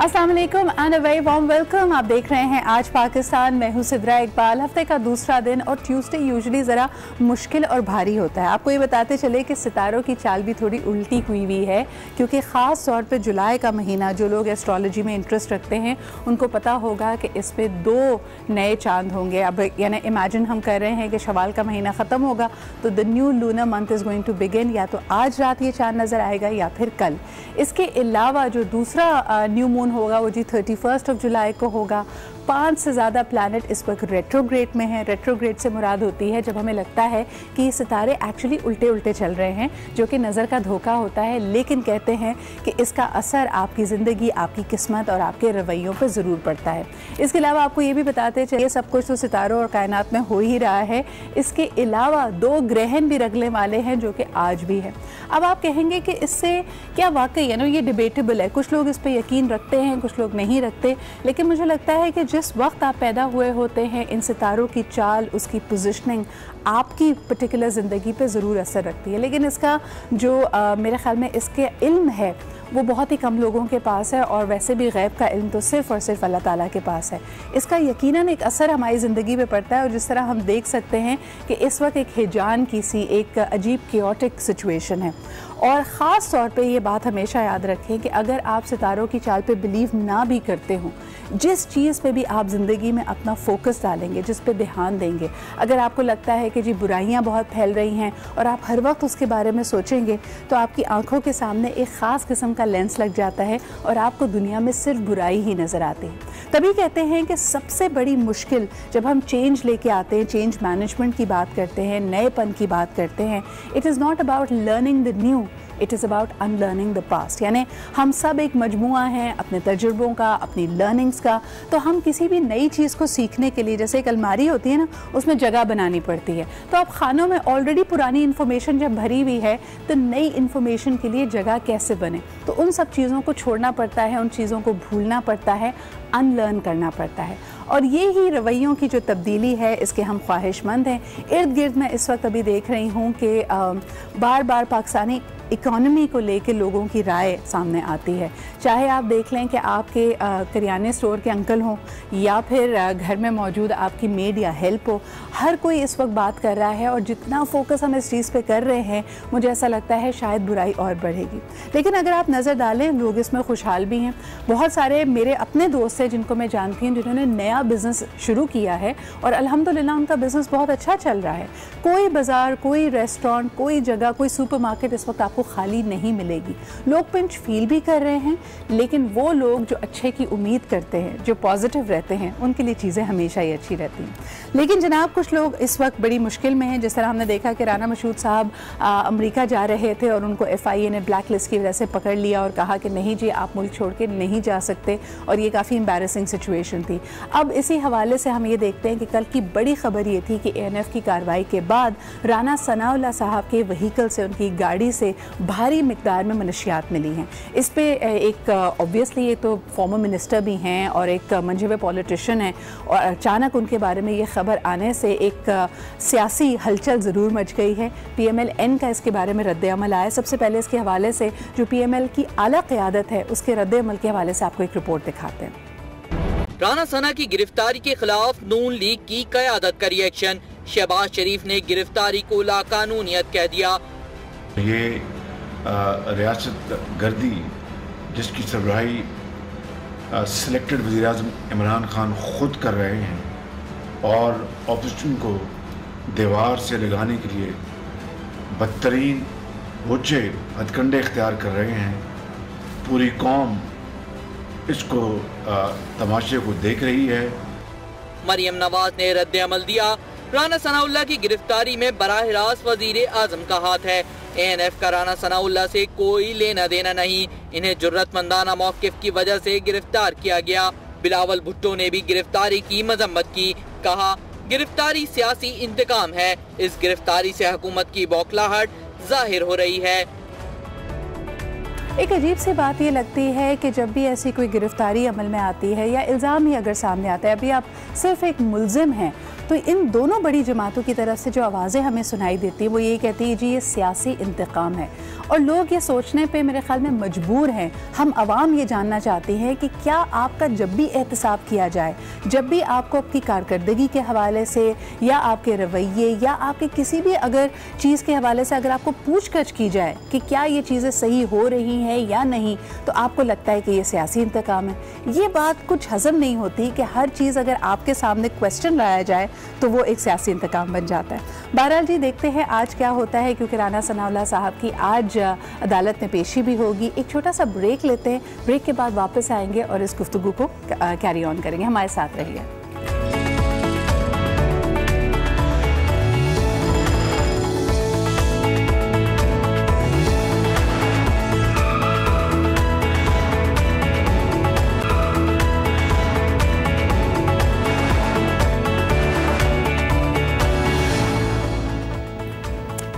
अस्सलाम वालेकुम and a very warm welcome. आप देख रहे हैं आज पाकिस्तान। मैं हूं सिद्रा इकबाल। हफ्ते का दूसरा दिन और ट्यूसडे यूजुअली ज़रा मुश्किल और भारी होता है। आपको ये बताते चले कि सितारों की चाल भी थोड़ी उल्टी हुई है, क्योंकि ख़ास तौर पे जुलाई का महीना, जो लोग एस्ट्रोलॉजी में इंटरेस्ट रखते हैं उनको पता होगा कि इस पर 2 नए चांद होंगे। अब यानी इमेजिन हम कर रहे हैं कि शवाल का महीना ख़त्म होगा तो the new lunar month is going to begin. या तो आज रात ये चांद नज़र आएगा या फिर कल। इसके अलावा जो दूसरा न्यू मून होगा वो जी 31 जुलाई को होगा। 5 से ज़्यादा प्लैनेट इस वक्त रेट्रोग्रेड में है। रेट्रोग्रेड से मुराद होती है जब हमें लगता है कि ये सितारे एक्चुअली उल्टे उल्टे चल रहे हैं, जो कि नज़र का धोखा होता है, लेकिन कहते हैं कि इसका असर आपकी ज़िंदगी, आपकी किस्मत और आपके रवैयों पर ज़रूर पड़ता है। इसके अलावा आपको ये भी बताते चलिए सब कुछ तो सितारों और कायनात में हो ही रहा है। इसके अलावा 2 ग्रहण भी रगने वाले हैं जो कि आज भी है। अब आप कहेंगे कि इससे क्या वाकई ये डिबेटेबल है। कुछ लोग इस पर यकीन रखते हैं, कुछ लोग नहीं रखते, लेकिन मुझे लगता है कि जिस वक्त आप पैदा हुए होते हैं इन सितारों की चाल, उसकी पोजीशनिंग आपकी पर्टिकुलर ज़िंदगी पे ज़रूर असर रखती है। लेकिन इसका जो मेरे ख़्याल में इसके इल्म है वो बहुत ही कम लोगों के पास है, और वैसे भी गैब का इल्म तो सिर्फ़ और सिर्फ अल्लाह ताला के पास है। इसका यकीनन एक असर हमारी ज़िंदगी पे पड़ता है। और जिस तरह हम देख सकते हैं कि इस वक्त एक हिजान की सी एक अजीब क्योटिक सिचुएशन है। और ख़ास तौर पे ये बात हमेशा याद रखें कि अगर आप सितारों की चाल पे बिलीव ना भी करते हों, जिस चीज़ पे भी आप ज़िंदगी में अपना फोकस डालेंगे, जिस पे ध्यान देंगे, अगर आपको लगता है कि जी बुराइयां बहुत फैल रही हैं और आप हर वक्त उसके बारे में सोचेंगे, तो आपकी आंखों के सामने एक ख़ास किस्म का लेंस लग जाता है और आपको दुनिया में सिर्फ बुराई ही नज़र आती है। तभी कहते हैं कि सबसे बड़ी मुश्किल जब हम चेंज लेके आते हैं, चेंज मैनेजमेंट की बात करते हैं, नएपन की बात करते हैं, it is not about learning the new, it is about unlearning the past. यानी हम सब एक मजमुआ हैं अपने तजुर्बों का, अपनी लर्निंग्स का। तो हम किसी भी नई चीज़ को सीखने के लिए, जैसे एक अलमारी होती है ना, उसमें जगह बनानी पड़ती है। तो अब खानों में ऑलरेडी पुरानी इन्फॉर्मेशन जब भरी हुई है तो नई इन्फॉर्मेशन के लिए जगह कैसे बने, तो उन सब चीज़ों को छोड़ना पड़ता है, उन चीज़ों को भूलना पड़ता है, अनलर्न करना पड़ता है। और ये ही रवैयों की जो तब्दीली है, इसके हम ख्वाहिशमंद हैं। इर्द गिर्द मैं इस वक्त अभी देख रही हूँ कि बार बार पाकिस्तानी इकॉनमी को लेकर लोगों की राय सामने आती है। चाहे आप देख लें कि आपके करियाने स्टोर के अंकल हों या फिर घर में मौजूद आपकी मेड या हेल्प हो, हर कोई इस वक्त बात कर रहा है। और जितना फोकस हम इस चीज़ पे कर रहे हैं, मुझे ऐसा लगता है शायद बुराई और बढ़ेगी। लेकिन अगर आप नज़र डालें, लोग इसमें खुशहाल भी हैं। बहुत सारे मेरे अपने दोस्त हैं जिनको मैं जानती हूँ, जिन्होंने नया बिज़नेस शुरू किया है और अल्हम्दुलिल्लाह उनका बिज़नेस बहुत अच्छा चल रहा है। कोई बाज़ार, कोई रेस्टोरेंट, कोई जगह, कोई सुपरमार्केट इस वक्त खाली नहीं मिलेगी। लोग पिंच फील भी कर रहे हैं, लेकिन वो लोग जो अच्छे की उम्मीद करते हैं, जो पॉजिटिव रहते हैं, उनके लिए चीज़ें हमेशा ही अच्छी रहती हैं। लेकिन जनाब कुछ लोग इस वक्त बड़ी मुश्किल में हैं। जिस तरह हमने देखा कि राना मशहूद साहब अमेरिका जा रहे थे और उनको FIA ने ब्लैक लिस्ट की वजह से पकड़ लिया और कहा कि नहीं जी आप मुल्क छोड़ के नहीं जा सकते, और ये काफ़ी एम्बैरेसिंग सिचुएशन थी। अब इसी हवाले से हम ये देखते हैं कि कल की बड़ी खबर ये थी कि ANF की कार्रवाई के बाद राना सनाउल्लाह साहब के व्हीकल से, उनकी गाड़ी से भारी मिकदार में मनशियात मिली हैं। इस पे एक ऑब्वियसली ये तो फॉर्मर मिनिस्टर भी हैं और एक मंजे हुए पॉलिटिशियन हैं, और अचानक उनके बारे में ये खबर आने से एक सियासी हलचल ज़रूर मच गई है। PMLN का इसके बारे में रद्द-ए-अमल आया। सबसे पहले इसके हवाले से जो PML की आला क़यादत है उसके रद्द-ए-अमल के हवाले से आपको एक रिपोर्ट दिखाते हैं। राना सना की गिरफ्तारी के खिलाफ नून लीग की क़यादत का रिएक्शन। शहबाज शरीफ ने गिरफ्तारी को लाकानूनियत कह दिया। ये रियासत गर्दी जिसकी सरबराही सिलेक्टेड वज़ीर-ए-आज़म इमरान खान ख़ुद कर रहे हैं और ऑपोजिशन को दीवार से लगाने के लिए बदतरीन वजह हथकंडे इख्तियार कर रहे हैं, पूरी कौम इसको तमाशे को देख रही है। मरियम नवाज ने रद्द-ए-अमल दिया। राना सनाउल्लाह की गिरफ्तारी में बराह रास्त वज़ीर-ए-आज़म का हाथ है। ANF का राना सनाउल्लाह से कोई लेना देना नहीं, इन्हें जुर्रतमंदाना मौक़िफ़ की वजह से गिरफ्तार किया गया। बिलावल भुट्टो ने भी गिरफ्तारी की मजम्मत की, कहा गिरफ्तारी सियासी इंतकाम है। इस गिरफ्तारी से हुकूमत की बौखलाहट जाहिर हो रही है। एक अजीब सी बात ये लगती है कि जब भी ऐसी कोई गिरफ्तारी अमल में आती है या इल्ज़ाम ही अगर सामने आता है, अभी आप सिर्फ एक मुल्ज़िम हैं, तो इन दोनों बड़ी जमातों की तरफ से जो आवाज़ें हमें सुनाई देती है वो ये कहती है जी ये सियासी इंतकाम है, और लोग ये सोचने पे मेरे ख्याल में मजबूर हैं। हम आवाम ये जानना चाहती हैं कि क्या आपका जब भी एहतसाब किया जाए, जब भी आपको आपकी कारकर्दगी के हवाले से या आपके रवैये या आपके किसी भी अगर चीज़ के हवाले से अगर आपको पूछगछ की जाए कि क्या ये चीज़ें सही हो रही हैं या नहीं, तो आपको लगता है कि ये सियासी इंतकाम है। ये बात कुछ हज़म नहीं होती कि हर चीज़ अगर आपके सामने क्वेश्चन लाया जाए तो वो एक सियासी इंतकाम बन जाता है। बहरहाल जी देखते हैं आज क्या होता है, क्योंकि राना सनाउल्लाह साहब की आज अदालत में पेशी भी होगी। एक छोटा सा ब्रेक लेते हैं, ब्रेक के बाद वापस आएंगे और इस गुफ्तगू को कैरी ऑन करेंगे। हमारे साथ रहिए।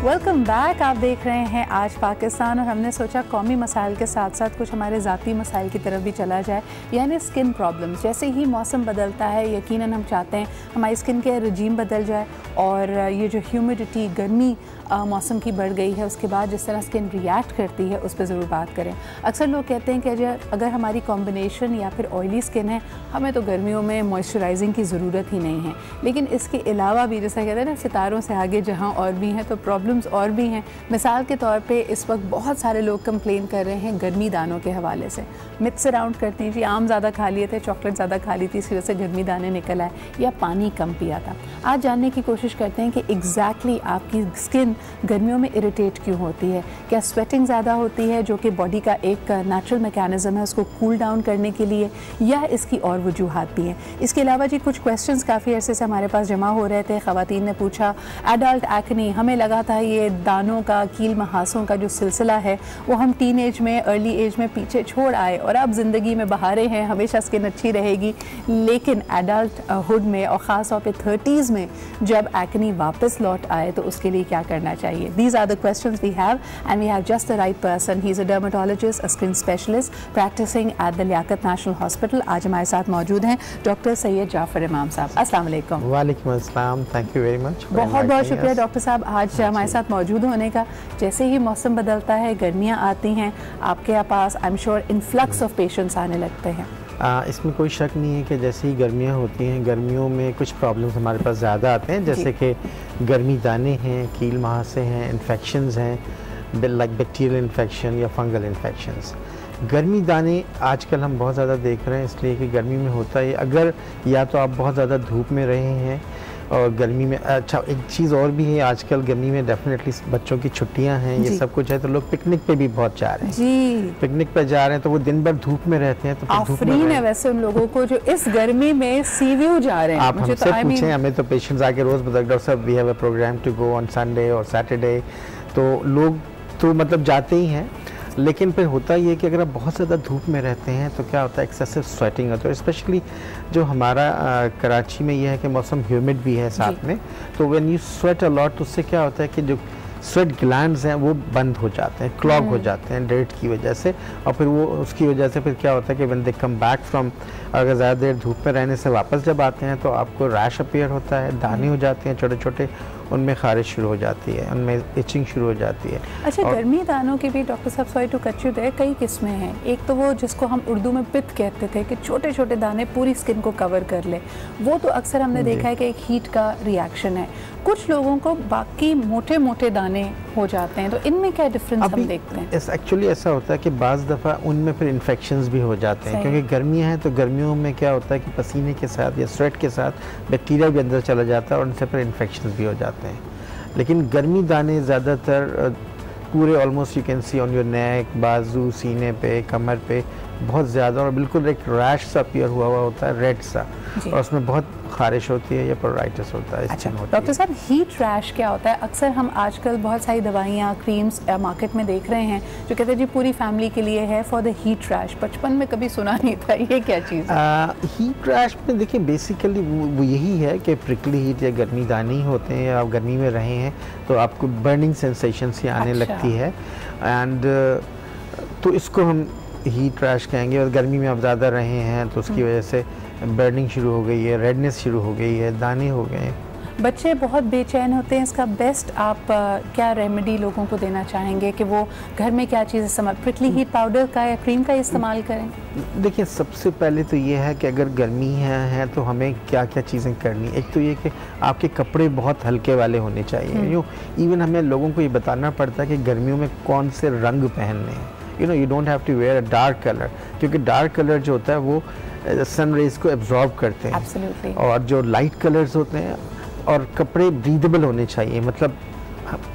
Welcome back. आप देख रहे हैं आज पाकिस्तान, और हमने सोचा कौमी मसाइल के साथ साथ कुछ हमारे ज़ाती मसाइल की तरफ भी चला जाए, यानी स्किन प्रॉब्लम्स। जैसे ही मौसम बदलता है यकीनन हम चाहते हैं हमारी स्किन के रजीम बदल जाए, और ये जो ह्यूमिडिटी गर्मी मौसम की बढ़ गई है उसके बाद जिस तरह स्किन रिएक्ट करती है उस पर ज़रूर बात करें। अक्सर लोग कहते हैं कि अगर हमारी कॉम्बिनेशन या फिर ऑयली स्किन है हमें तो गर्मियों में मॉइस्चराइजिंग की ज़रूरत ही नहीं है, लेकिन इसके अलावा भी जैसा कहते हैं ना सितारों से आगे जहाँ और भी हैं तो प्रॉब्लम्स और भी हैं। मिसाल के तौर पे इस वक्त बहुत सारे लोग कंप्लेन कर रहे हैं गर्मी दानों के हवाले से। मिथ्स अराउंड करते हैं जी आम ज़्यादा खा लिए थे, चॉकलेट ज़्यादा खा ली थी, इस वजह से गर्मी दाने निकल आए, या पानी कम पिया था। आज जानने की कोशिश करते हैं कि एग्जैक्टली आपकी स्किन गर्मियों में इरिटेट क्यों होती है। क्या स्वेटिंग ज़्यादा होती है जो कि बॉडी का एक नेचुरल मैकेनिज़्म है उसको कूल डाउन करने के लिए, या इसकी और वजूहात भी हैं। इसके अलावा जी कुछ क्वेश्चंस काफ़ी अरसे से हमारे पास जमा हो रहे थे। ख़वातीन ने पूछा एडल्ट एक्ने, हमें लगा था ये दानों का कील महासों का जो सिलसिला है वो हम टीन एज में अर्ली एज में पीछे छोड़ आए और अब ज़िंदगी में बहारें हैं, हमेशा स्किन अच्छी रहेगी, लेकिन एडल्ट हुड में और ख़ास तौर पे 30s में जब एक्ने वापस लौट आए तो उसके लिए क्या करना चाहिए। These are the questions we have, and we have just the right person. He's a dermatologist, a skin specialist practicing at the Liaquat national hospital. आज हमारे साथ मौजूद हैं डॉक्टर सैयद जाफर इमाम साहब। अस्सलाम वालेकुम। वालेकुम अस्सलाम, थैंक यू वेरी मच। बहुत बहुत शुक्रिया डॉक्टर साहब आज हमारे साथ मौजूद होने का। जैसे ही मौसम बदलता है, गर्मियाँ आती हैं, आपके पास I am sure influx of patients आने लगते हैं। इसमें कोई शक नहीं है कि जैसे ही गर्मियाँ होती हैं, गर्मियों में कुछ प्रॉब्लम्स हमारे पास ज़्यादा आते हैं, जैसे कि गर्मी दाने हैं, कील महासे हैं, इन्फेक्शंस हैं, लाइक बैक्टीरियल इन्फेक्शन या फंगल इन्फेक्शंस। गर्मी दाने आजकल हम बहुत ज़्यादा देख रहे हैं, इसलिए कि गर्मी में होता है अगर या तो आप बहुत ज़्यादा धूप में रहे हैं और गर्मी में, अच्छा एक चीज़ और भी है, आजकल गर्मी में डेफिनेटली बच्चों की छुट्टियां हैं, ये सब कुछ है, तो लोग पिकनिक पे भी बहुत जा रहे हैं जी। पिकनिक पे जा रहे हैं तो वो दिन भर धूप में रहते हैं, तो आफरीन है वैसे उन लोगों को जो इस गर्मी में सी व्यू जा रहे हैं। आप हमसे पूछें, हमें तो पेशेंट्स आके रोज़ बताते डॉक्टर साहब we have a program to go on Sunday और सैटरडे, तो लोग तो मतलब जाते ही हैं। लेकिन फिर होता ये है कि अगर आप बहुत ज़्यादा धूप में रहते हैं तो क्या होता है एक्सेसिव स्वेटिंग होता है, स्पेशली जो हमारा कराची में ये है कि मौसम ह्यूमिड भी है साथ में, तो when you sweat a lot तो उससे क्या होता है कि जो स्वेट ग्लैंड्स हैं वो बंद हो जाते हैं, क्लॉग हो जाते हैं डर्ट की वजह से, और फिर वो उसकी वजह से फिर क्या होता है कि when they come back from, अगर ज़्यादा देर धूप में रहने से वापस जब आते हैं तो आपको रैश अपीयर होता है, दाने हो जाते हैं छोटे छोटे, उनमें खारिश शुरू हो जाती है, उनमें इचिंग शुरू हो जाती है। अच्छा, गर्मी दानों के भी डॉक्टर साहब sorry to cut you there कई किस्में हैं। एक तो वो जिसको हम उर्दू में पित्त कहते थे कि छोटे छोटे दाने पूरी स्किन को कवर कर ले, वो तो अक्सर हमने देखा है कि एक हीट का रिएक्शन है। कुछ लोगों को बाकी मोटे मोटे दाने हो जाते हैं, तो इनमें क्या डिफरेंस हम देखते हैं? एक्चुअली ऐसा होता है कि बाज़ दफ़ा उनमें फिर इन्फेक्शंस भी हो जाते हैं, क्योंकि गर्मियाँ हैं तो गर्मियों में क्या होता है कि पसीने के साथ या स्वेट के साथ बैक्टीरिया भी अंदर चला जाता है और उनसे फिर इन्फेक्शंस भी हो जाते हैं। लेकिन गर्मी दाने ज़्यादातर पूरे almost you can see on your neck, बाजू, सीने पे, कमर पे बहुत ज़्यादा, और बिल्कुल एक रैश सा अपीयर हुआ होता है, रेड सा, और उसमें बहुत खारिश होती है या प्रोराइटिस होता है। अच्छा डॉक्टर साहब, हीट रैश क्या होता है? अक्सर हम आजकल बहुत सारी दवाइयाँ, क्रीम्स मार्केट में देख रहे हैं जो कहते हैं जी पूरी फैमिली के लिए है फॉर द हीट रैश। बचपन में कभी सुना नहीं था, ये क्या चीज़ है? हीट रैश में देखिए बेसिकली वो यही है कि प्रिकली हीट या गर्मी दाने ही होते हैं, आप गर्मी में रहे हैं तो आपको बर्निंग सेंसेशन सी आने लगती है, एंड तो इसको हम हीट रैश कहेंगे। और गर्मी में आप ज़्यादा रहे हैं तो उसकी वजह से बर्निंग शुरू हो गई है, रेडनेस शुरू हो गई है, दाने हो गए हैं। बच्चे बहुत बेचैन होते हैं, इसका बेस्ट आप क्या रेमेडी लोगों को देना चाहेंगे कि वो घर में क्या चीज़ इस्तेमाल, प्रिकली हीट पाउडर का या क्रीम का इस्तेमाल करें? देखिए, सबसे पहले तो ये है कि अगर गर्मी है तो हमें क्या क्या चीज़ें करनी। एक तो ये कि आपके कपड़े बहुत हल्के वाले होने चाहिए। इवन हमें लोगों को ये बताना पड़ता है कि गर्मियों में कौन से रंग पहनने हैं। You don't have to wear a dark colour, क्योंकि डार्क कलर जो होता है वो सन रेज को एब्जॉर्ब करते हैं। Absolutely. और जो लाइट कलर्स होते हैं, और कपड़े ब्रीदेबल होने चाहिए, मतलब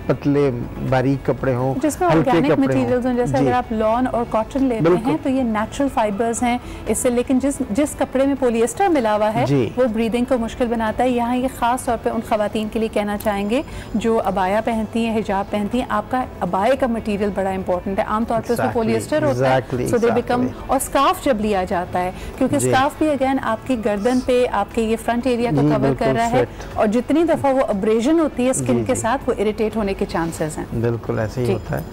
पतले बारीक कपड़े हों, जिसमें हल्के ऑर्गेनिक कपड़े मटेरियल्स हों। जैसे अगर आप लॉन और कॉटन लेते हैं तो ये नेचुरल फाइबर्स हैं इससे, लेकिन जिस कपड़े में पॉलिएस्टर मिला हुआ है वो ब्रीदिंग को मुश्किल बनाता है। यहाँ ये खास तौर पे उन खवातीन के लिए कहना चाहेंगे जो अबाया पहनती हैं, हिजाब पहनती हैं, आपका अबाए का मटेरियल बड़ा इंपॉर्टेंट है। आमतौर पर उसमें पॉलिएस्टर होता है, सो दे बिकम। और स्कार्फ जब लिया जाता है, क्योंकि स्कार्फ भी अगेन आपकी गर्दन पे आपके ये फ्रंट एरिया को कवर कर रहा है, और जितनी दफ़ा वो अब्रेजन होती है स्किन के साथ वो इरिटेट होने के चांसेस हैं। बिल्कुल ऐसे ही होता है।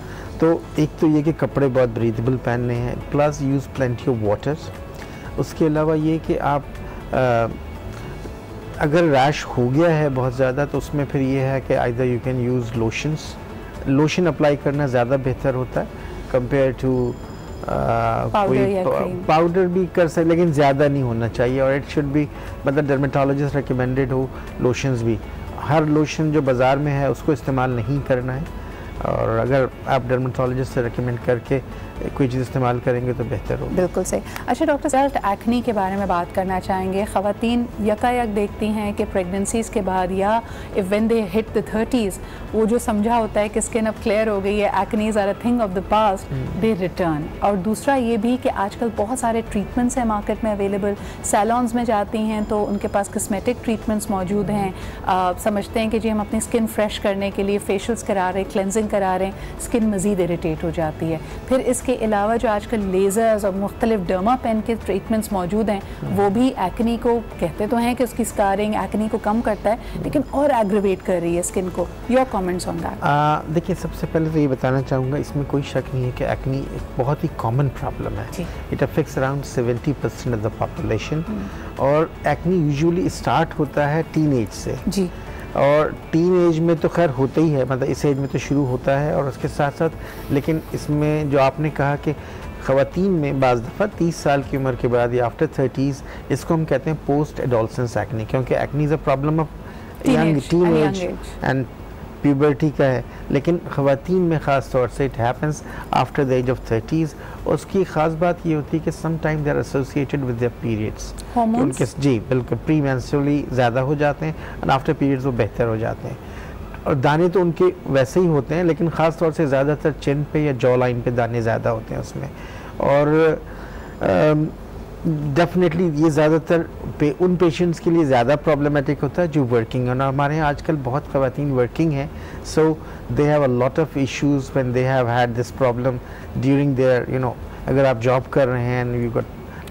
तो एक तो ये कि कपड़े बहुत ब्रीदेबल पहनने हैं, plus use plenty of water. उसके अलावा ये कि आप अगर रैश हो गया है बहुत ज़्यादा तो उसमें फिर ये है कि either you can use lotions. Lotion apply करना ज़्यादा बेहतर होता है कंपेयर टू पाउडर भी कर सकते, लेकिन ज़्यादा नहीं होना चाहिए। और इट शुड बी, मतलब डर्मेटोलॉजिस्ट रिकमेंडेड हो लोशंस भी। हर लोशन जो बाज़ार में है उसको इस्तेमाल नहीं करना है, और अगर आप डर्मेटोलॉजिस्ट से रिकमेंड करके कोई चीज़ इस्तेमाल करेंगे तो बेहतर होगा। बिल्कुल सही। अच्छा डॉक्टर साहब, एक्नी के बारे में बात करना चाहेंगे। ख़वातीन यकायक देखती हैं कि प्रेगनेंसीज़ के बाद या if when they hit the 30s वो जो समझा होता है कि स्किन अब क्लियर हो गई है, acnes are a thing of the past, they return. और दूसरा ये भी कि आजकल बहुत सारे ट्रीटमेंट्स हैं मार्केट में अवेलेबल। सैलॉन्स में जाती हैं तो उनके पास कस्मेटिक ट्रीटमेंट्स मौजूद हैं। समझते हैं कि जी हम अपनी स्किन फ्रेश करने के लिए फेशियल्स करा रहे हैं, क्लेंजिंग करा रहे हैं, स्किन मज़ीद इरिटेट हो जाती है। फिर इसके अलावा जो आजकल लेज़र्स और मुख्तलिफ डर्मा पेन के ट्रीटमेंट्स मौजूद हैं, वो भी एक्नी को कहते तो हैं कि उसकी स्कारिंग एक्नी को कम करता है, लेकिन और एग्रीवेट कर रही है स्किन को। Your comments on that? देखिए, सबसे पहले तो ये बताना चाहूँगा, इसमें कोई शक नहीं है कि एक्नी एक बहुत ही कॉमन प्रॉब्लम है। It affects around 70% of the population, और एक्नी यूजुअली स्टार्ट होता है टीन एज से जी। और टीन एज में तो खैर होता ही है, मतलब इस एज में तो शुरू होता है, और उसके साथ साथ लेकिन इसमें जो आपने कहा कि ख़वातीन में बाज़ दफ़ा 30 साल की उम्र के बाद या आफ्टर 30s, इसको हम कहते हैं पोस्ट एडोलसेंस एक्नी, क्योंकि acne is a problem of young teen age and puberty का है। लेकिन ख़वातीन में ख़ास तौर से it happens after the age of 30s। और उसकी ख़ास बात ये होती है कि some time they are associated with their periods, उनके जी बिल्कुल प्री मेंस्ट्रुअली ज़्यादा हो जाते हैं, एंड आफ्टर पीरियड्स वो बेहतर हो जाते हैं। और दाने तो उनके वैसे ही होते हैं, लेकिन ख़ास तौर से ज़्यादातर चिन पे या जॉ लाइन पे दाने ज़्यादा होते हैं उसमें। और डेफिनेटली ये ज़्यादातर उन पेशेंट्स के लिए ज़्यादा प्रॉब्लमेटिक होता है जो वर्किंग है। हमारे यहाँ आजकल बहुत ख़वातीन वर्किंग हैं, so they have a lot of issues when they have had this problem during their अगर आप जॉब कर रहे हैं एंड यू गॉट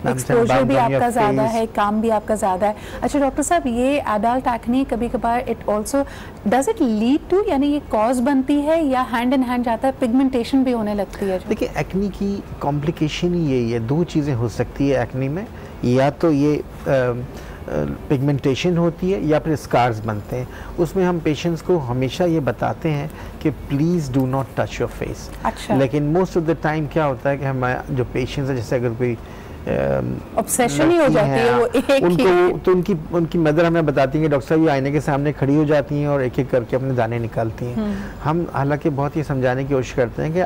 एक्सपोजर भी आपका ज़्यादा है, काम भी आपका ज़्यादा है। अच्छा डॉक्टर साहब, ये एडल्ट एक्नी कभी कभार it also does it lead to, यानी ये कॉज बनती है या हैंड इन हैंड जाता है, पिगमेंटेशन भी होने लगती है? देखिए, एक्नी की कॉम्प्लिकेशन ही यही है, दो चीज़ें हो सकती है एक्नी में, या तो ये पिगमेंटेशन होती है या फिर स्कार्स बनते हैं। उसमें हम पेशेंट्स को हमेशा ये बताते हैं कि please do not touch your face. अच्छा। लेकिन मोस्ट ऑफ द टाइम क्या होता है कि हमारे जो पेशेंट्स हैं, जैसे अगर कोई ऑब्सेशन ही हो जाती है वो एक उनको ही। तो उनकी मदर हमें बताती हैं कि डॉक्टर साहब ये आईने के सामने खड़ी हो जाती हैं और एक एक करके अपने दाने निकालती हैं। हम हालांकि बहुत ही समझाने की कोशिश करते हैं कि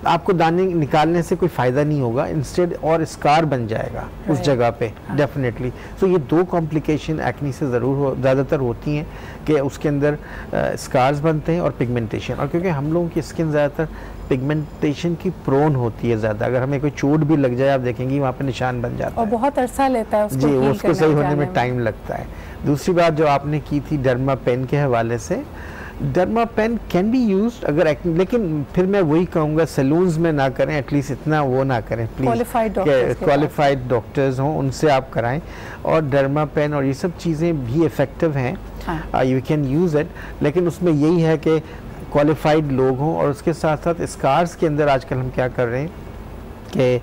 आपको दाने निकालने से कोई फ़ायदा नहीं होगा, इंस्टेड और स्कार बन जाएगा उस जगह पे डेफिनेटली। सो ये दो कॉम्प्लिकेशन एक्नी से ज़रूर ज़्यादातर होती हैं कि उसके अंदर स्कार्स बनते हैं और पिगमेंटेशन। और क्योंकि हम लोगों की स्किन ज़्यादातर पिगमेंटेशन की प्रोन होती है ज़्यादा, अगर हमें कोई चोट भी लग जाए आप देखेंगे वहाँ पे निशान बन जाता है और बहुत अरसा लेता है उसको जी, उसको सही होने में टाइम लगता है। दूसरी बात जो आपने की थी डर्मा पेन के हवाले से, derma pen can be used अगर लेकिन फिर मैं वही कहूँगा सैलून्स में ना करें, एटलीस्ट इतना वो ना करें प्लीज़, क्वालिफाइड डॉक्टर्स हों उनसे आप कराएं। और डर्मा पेन और ये सब चीज़ें भी इफ़ेक्टिव हैं, यू कैन यूज़ इट, लेकिन उसमें यही है कि क्वालिफाइड लोग हों। और उसके साथ साथ स्कार्स के अंदर आजकल हम क्या कर रहे हैं कि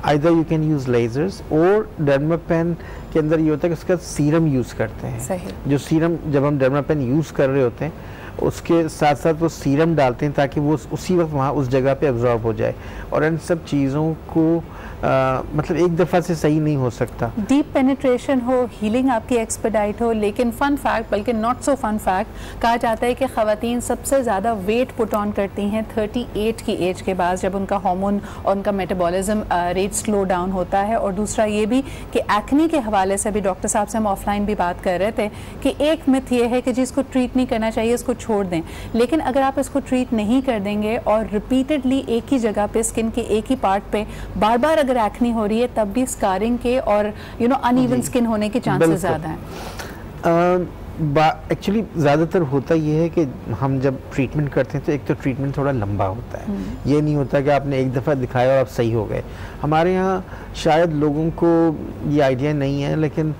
either you can use lasers और डर्मापेन के अंदर ये होता है कि उसका सीरम यूज़ करते हैं। सही। जो सीरम जब हम डर्मापेन यूज़ कर रहे होते हैं उसके साथ साथ वो सीरम डालते हैं ताकि वो उसी वक्त वहाँ उस जगह पे एब्जॉर्ब हो जाए, और इन सब चीज़ों को मतलब एक दफ़ा से सही नहीं हो सकता। डीप पेनिट्रेशन हो, हीलिंग आपकी एक्सपेडाइट हो, लेकिन फन फैक्ट बल्कि नॉट सो फन फैक्ट कहा जाता है कि ख़वातीन सबसे ज़्यादा वेट पुट ऑन करती हैं 38 की एज के बाद, जब उनका हार्मोन और उनका मेटाबॉलिज्म रेट स्लो डाउन होता है। और दूसरा ये भी कि एक्ने के हवाले से भी डॉक्टर साहब से हम ऑफलाइन भी बात कर रहे थे कि एक मिथ ये है कि जिसको ट्रीट नहीं करना चाहिए इसको छोड़ दें, लेकिन अगर आप इसको ट्रीट नहीं कर देंगे और रिपीटेडली एक ही जगह पे स्किन के एक ही पार्ट पे बार बार अगर एक्ने हो रही है, तब भी स्कारिंग के और अनइवन स्किन होने के चांसेस ज़्यादा हैं। एक्चुअली ज़्यादातर होता ये है कि हम जब ट्रीटमेंट करते हैं तो एक तो ट्रीटमेंट थोड़ा लंबा होता है, ये नहीं होता कि आपने एक दफ़ा दिखाया और आप सही हो गए। हमारे यहाँ शायद लोगों को ये आइडिया नहीं है, लेकिन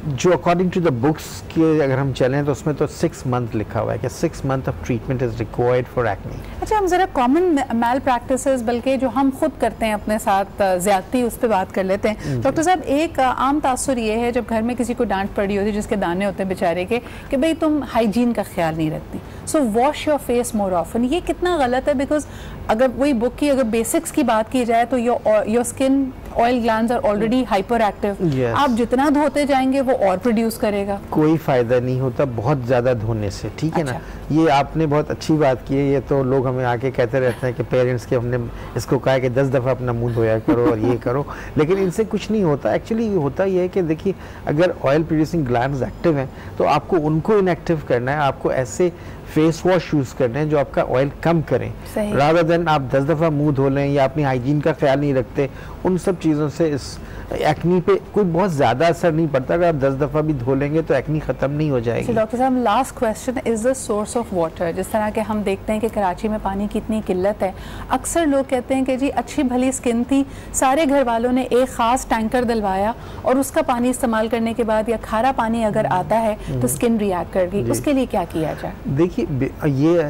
जो अकॉर्डिंग टू द बुक्स के अगर हम चलें तो उसमें तो 6 मंथ लिखा हुआ है कि 6 month of treatment is required for acne. अच्छा, हम ज़रा कॉमन मैल प्रैक्टिसेस बल्कि जो हम खुद करते हैं अपने साथ ज़्यादती, उस पर बात कर लेते हैं। डॉक्टर साहब, एक आम तासुर ये है जब घर में किसी को डांट पड़ी होती है जिसके दाने होते हैं बेचारे के, कि भाई तुम हाइजीन का ख्याल नहीं रखती, so wash your face more often. ये कितना गलत है? बिकॉज अगर वही बुक की अगर बेसिक्स की बात की जाए तो your skin oil glands are already hyper active, आप जितना धोते जाएंगे वो और प्रोड्यूस करेगा। कोई फायदा नहीं होता बहुत ज़्यादा धोने से, ठीक है ना। ये आपने बहुत अच्छी बात की है। ये तो लोग हमें आके कहते रहते हैं कि पेरेंट्स के हमने इसको कहा कि 10 दफ़ा अपना मुंह धोया करो और ये करो, लेकिन इनसे कुछ नहीं होता। एक्चुअली ये होता ये है कि देखिए, अगर ऑयल प्रोड्यूसिंग ग्लैंड्स एक्टिव हैं तो आपको उनको इनएक्टिव करना है, आपको ऐसे फेस वॉश यूज़ करने हैं जो आपका ऑयल कम करें, रादर देन आप 10 दफ़ा मुंह धो लें या अपनी हाइजीन का ख्याल नहीं रखते। उन सब चीज़ों से इस एक्नी पे कोई बहुत ज़्यादा असर नहीं पड़ता। अगर आप 10 दफ़ा भी धो लेंगे तो एक्नी ख़त्म नहीं हो जाएगी। डॉक्टर साहब, last question is the source of water. जिस तरह के हम देखते हैं कि कराची में पानी की इतनी किल्लत है, अक्सर लोग कहते हैं कि जी अच्छी भली स्किन थी, सारे घर वालों ने एक ख़ास टैंकर दिलवाया और उसका पानी इस्तेमाल करने के बाद या खारा पानी अगर आता है तो स्किन रिएक्ट कर गई, उसके लिए क्या किया जाए? देखिए, ये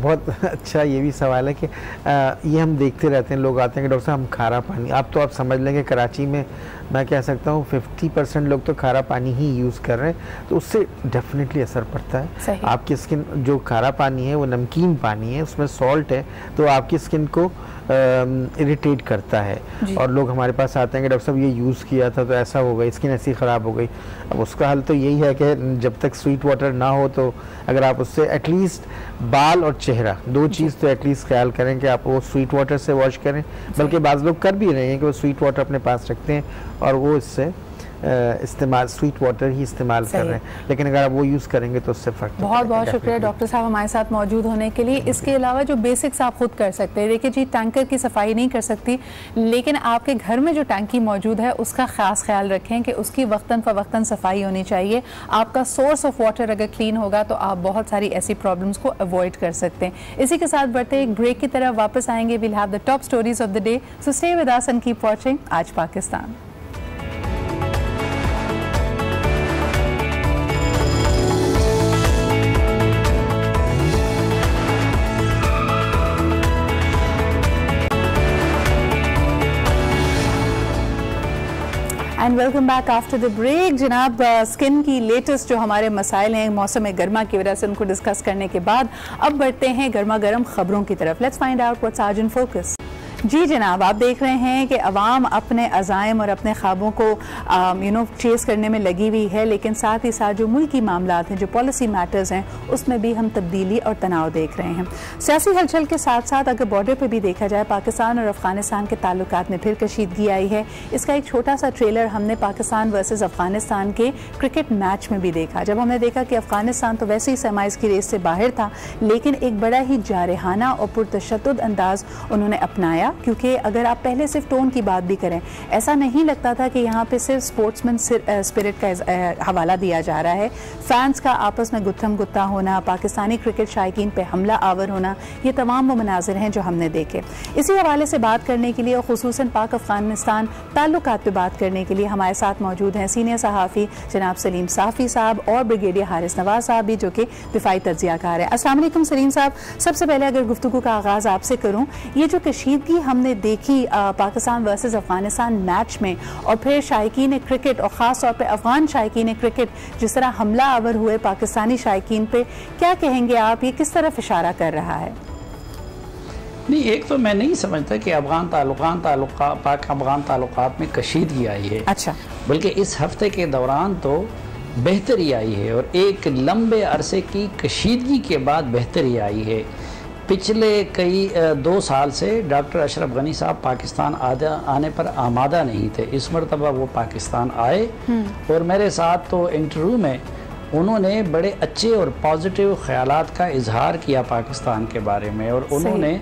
बहुत अच्छा ये भी सवाल है कि ये हम देखते रहते हैं, लोग आते हैं कि डॉक्टर साहब हम खारा पानी, आप तो आप समझ लेंगे कराची में मैं कह सकता हूँ 50% लोग तो खारा पानी ही यूज़ कर रहे हैं, तो उससे डेफिनेटली असर पड़ता है। आपकी स्किन, जो खारा पानी है वो नमकीन पानी है, उसमें सॉल्ट है, तो आपकी स्किन को इरिटेट करता है। और लोग हमारे पास आते हैं कि डॉक्टर साहब ये यूज़ किया था तो ऐसा हो गई, स्किन ऐसी ख़राब हो गई। अब उसका हल तो यही है कि जब तक स्वीट वाटर ना हो तो अगर आप उससे एटलीस्ट बाल और चेहरा, दो चीज़ तो एटलीस्ट ख्याल करें कि आप वो स्वीट वाटर से वॉश करें। बल्कि बाज़ लोग कर भी रहे हैं कि वो स्वीट वाटर अपने पास रखते हैं और वो इससे इस्तेमाल स्वीट वाटर ही इस्तेमाल कर रहे हैं, लेकिन अगर आप वो यूज़ करेंगे तो उससे फ़र्क। बहुत बहुत शुक्रिया डॉक्टर साहब हमारे साथ मौजूद होने के लिए। इसके अलावा जो बेसिक्स आप खुद कर सकते हैं, देखिए जी टैंकर की सफाई नहीं कर सकती, लेकिन आपके घर में जो टैंकी मौजूद है उसका खास ख्याल रखें कि उसकी वक्तन फ़वक्तन सफाई होनी चाहिए। आपका सोर्स ऑफ वाटर अगर क्लीन होगा तो आप बहुत सारी ऐसी प्रॉब्लम्स को अवॉइड कर सकते हैं। इसी के साथ बढ़ते एक ब्रेक की तरफ वापस आएंगे। Will have the top stories of the day, so stay with us and keep watching Aaj Pakistan. And welcome back after the break. जनाब, स्किन की लेटेस्ट जो हमारे मसाइल हैं मौसम गर्मा की वजह से उनको डिस्कस करने के बाद अब बढ़ते हैं गर्मा गर्म खबरों की तरफ। लेट्स फाइंड आउट व्हाट्स आज इन फोकस। जी जनाब, आप देख रहे हैं कि अवाम अपने अज़ाइम और अपने ख्वाबों को चेस करने में लगी हुई है, लेकिन साथ ही साथ जो मुल्की मामलात हैं, जो पॉलिसी मैटर्स हैं, उसमें भी हम तब्दीली और तनाव देख रहे हैं। सियासी हलचल के साथ साथ अगर बॉर्डर पर भी देखा जाए, पाकिस्तान और अफगानिस्तान के ताल्लुकात में फिर कशीदगी आई है। इसका एक छोटा सा ट्रेलर हमने पाकिस्तान वर्सेस अफगानिस्तान के क्रिकेट मैच में भी देखा, जब हमने देखा कि अफगानिस्तान तो वैसे ही सेमीज़ की रेस से बाहर था, लेकिन एक बड़ा ही जारहाना और पुरतशद्दुद अंदाज उन्होंने अपनाया। क्योंकि अगर आप पहले सिर्फ टोन की बात भी करें, ऐसा नहीं लगता था कि यहाँ पे सिर्फ स्पोर्ट्समैन स्पिरिट का हवाला दिया जा रहा है। फैंस का आपस में गुत्थम गुत्ता होना, पाकिस्तानी क्रिकेट शायकीन पे हमला आवर होना, ये तमाम वो मनाजिर हैं जो हमने देखे। इसी हवाले से बात करने के लिए और खुसूसन पाक अफगानिस्तान ताल्लुकात पे बात करने के लिए हमारे साथ मौजूद हैं सीनियर सहाफ़ी जनाब सलीम साफ़ी साहब और ब्रिगेडियर हारिस नवाज साहब भी, जो कि दिफाई तज्ज़ियाकार हैं। अस्सलाम वालेकुम सलीम साहब, सबसे पहले अगर गुफ्तगू का आगाज़ आपसे करूँ, ये जो कशीदगी हमने देखी पाकिस्तान वर्सेस अफगानिस्तान मैच में, और फिर शायकीन क्रिकेट और ख़ास तौर पे अफगान शायकीन क्रिकेट जिस तरह हमला आवर हुए पाकिस्तानी शायकीन पे, क्या कहेंगे आप, ये किस तरफ इशारा कर रहा है? नहीं, एक तो मैं नहीं समझता कि पाक अफगान ताल्लुकात में कशीदगी आई है। अच्छा। बल्कि इस हफ्ते के दौरान तो बेहतरी आई है, और एक लंबे अरसे की कशीदगी के बाद बेहतरी आई है। पिछले कई 2 साल से डॉक्टर अशरफ गनी साहब पाकिस्तान आने पर आमादा नहीं थे। इस मरतबा वो पाकिस्तान आए, और मेरे साथ तो इंटरव्यू में उन्होंने बड़े अच्छे और पॉजिटिव ख्यालात का इजहार किया पाकिस्तान के बारे में, और उन्होंने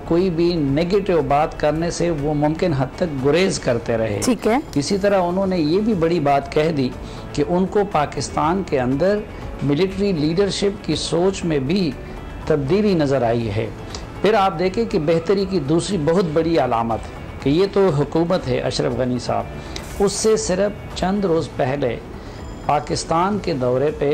कोई भी नेगेटिव बात करने से वो मुमकिन हद तक गुरेज करते रहे। ठीक है। इसी तरह उन्होंने ये भी बड़ी बात कह दी कि उनको पाकिस्तान के अंदर मिलिट्री लीडरशिप की सोच में भी तब्दीली नज़र आई है। फिर आप देखें कि बेहतरी की दूसरी बहुत बड़ी अलामत कि ये तो हुकूमत है अशरफ गनी साहब, उससे सिर्फ चंद रोज़ पहले पाकिस्तान के दौरे पे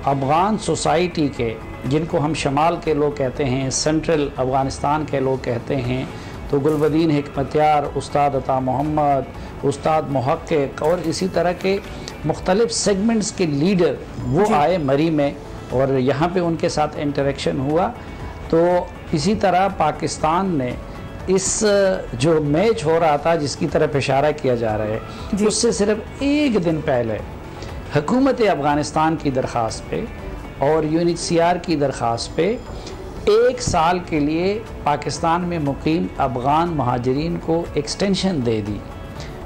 अफ़गान सोसाइटी के, जिनको हम शमाल के लोग कहते हैं, सेंट्रल अफ़गानिस्तान के लोग कहते हैं, तो गुलबदीन हिकमतियार, उस्ताद अता मोहम्मद, उस्ताद मुहक्किक और इसी तरह के मुख्तलिफ सेगमेंट्स के लीडर वो आए मरी में, और यहाँ पे उनके साथ इंटरेक्शन हुआ। तो इसी तरह पाकिस्तान ने इस जो मैच हो रहा था जिसकी तरफ इशारा किया जा रहा है, उससे सिर्फ एक दिन पहले हुकूमत अफ़गानिस्तान की दरख्वास्त पे और यूएनएचसीआर की दरख्वास्त पे 1 साल के लिए पाकिस्तान में मुकीम अफ़गान महाजरीन को एक्सटेंशन दे दी,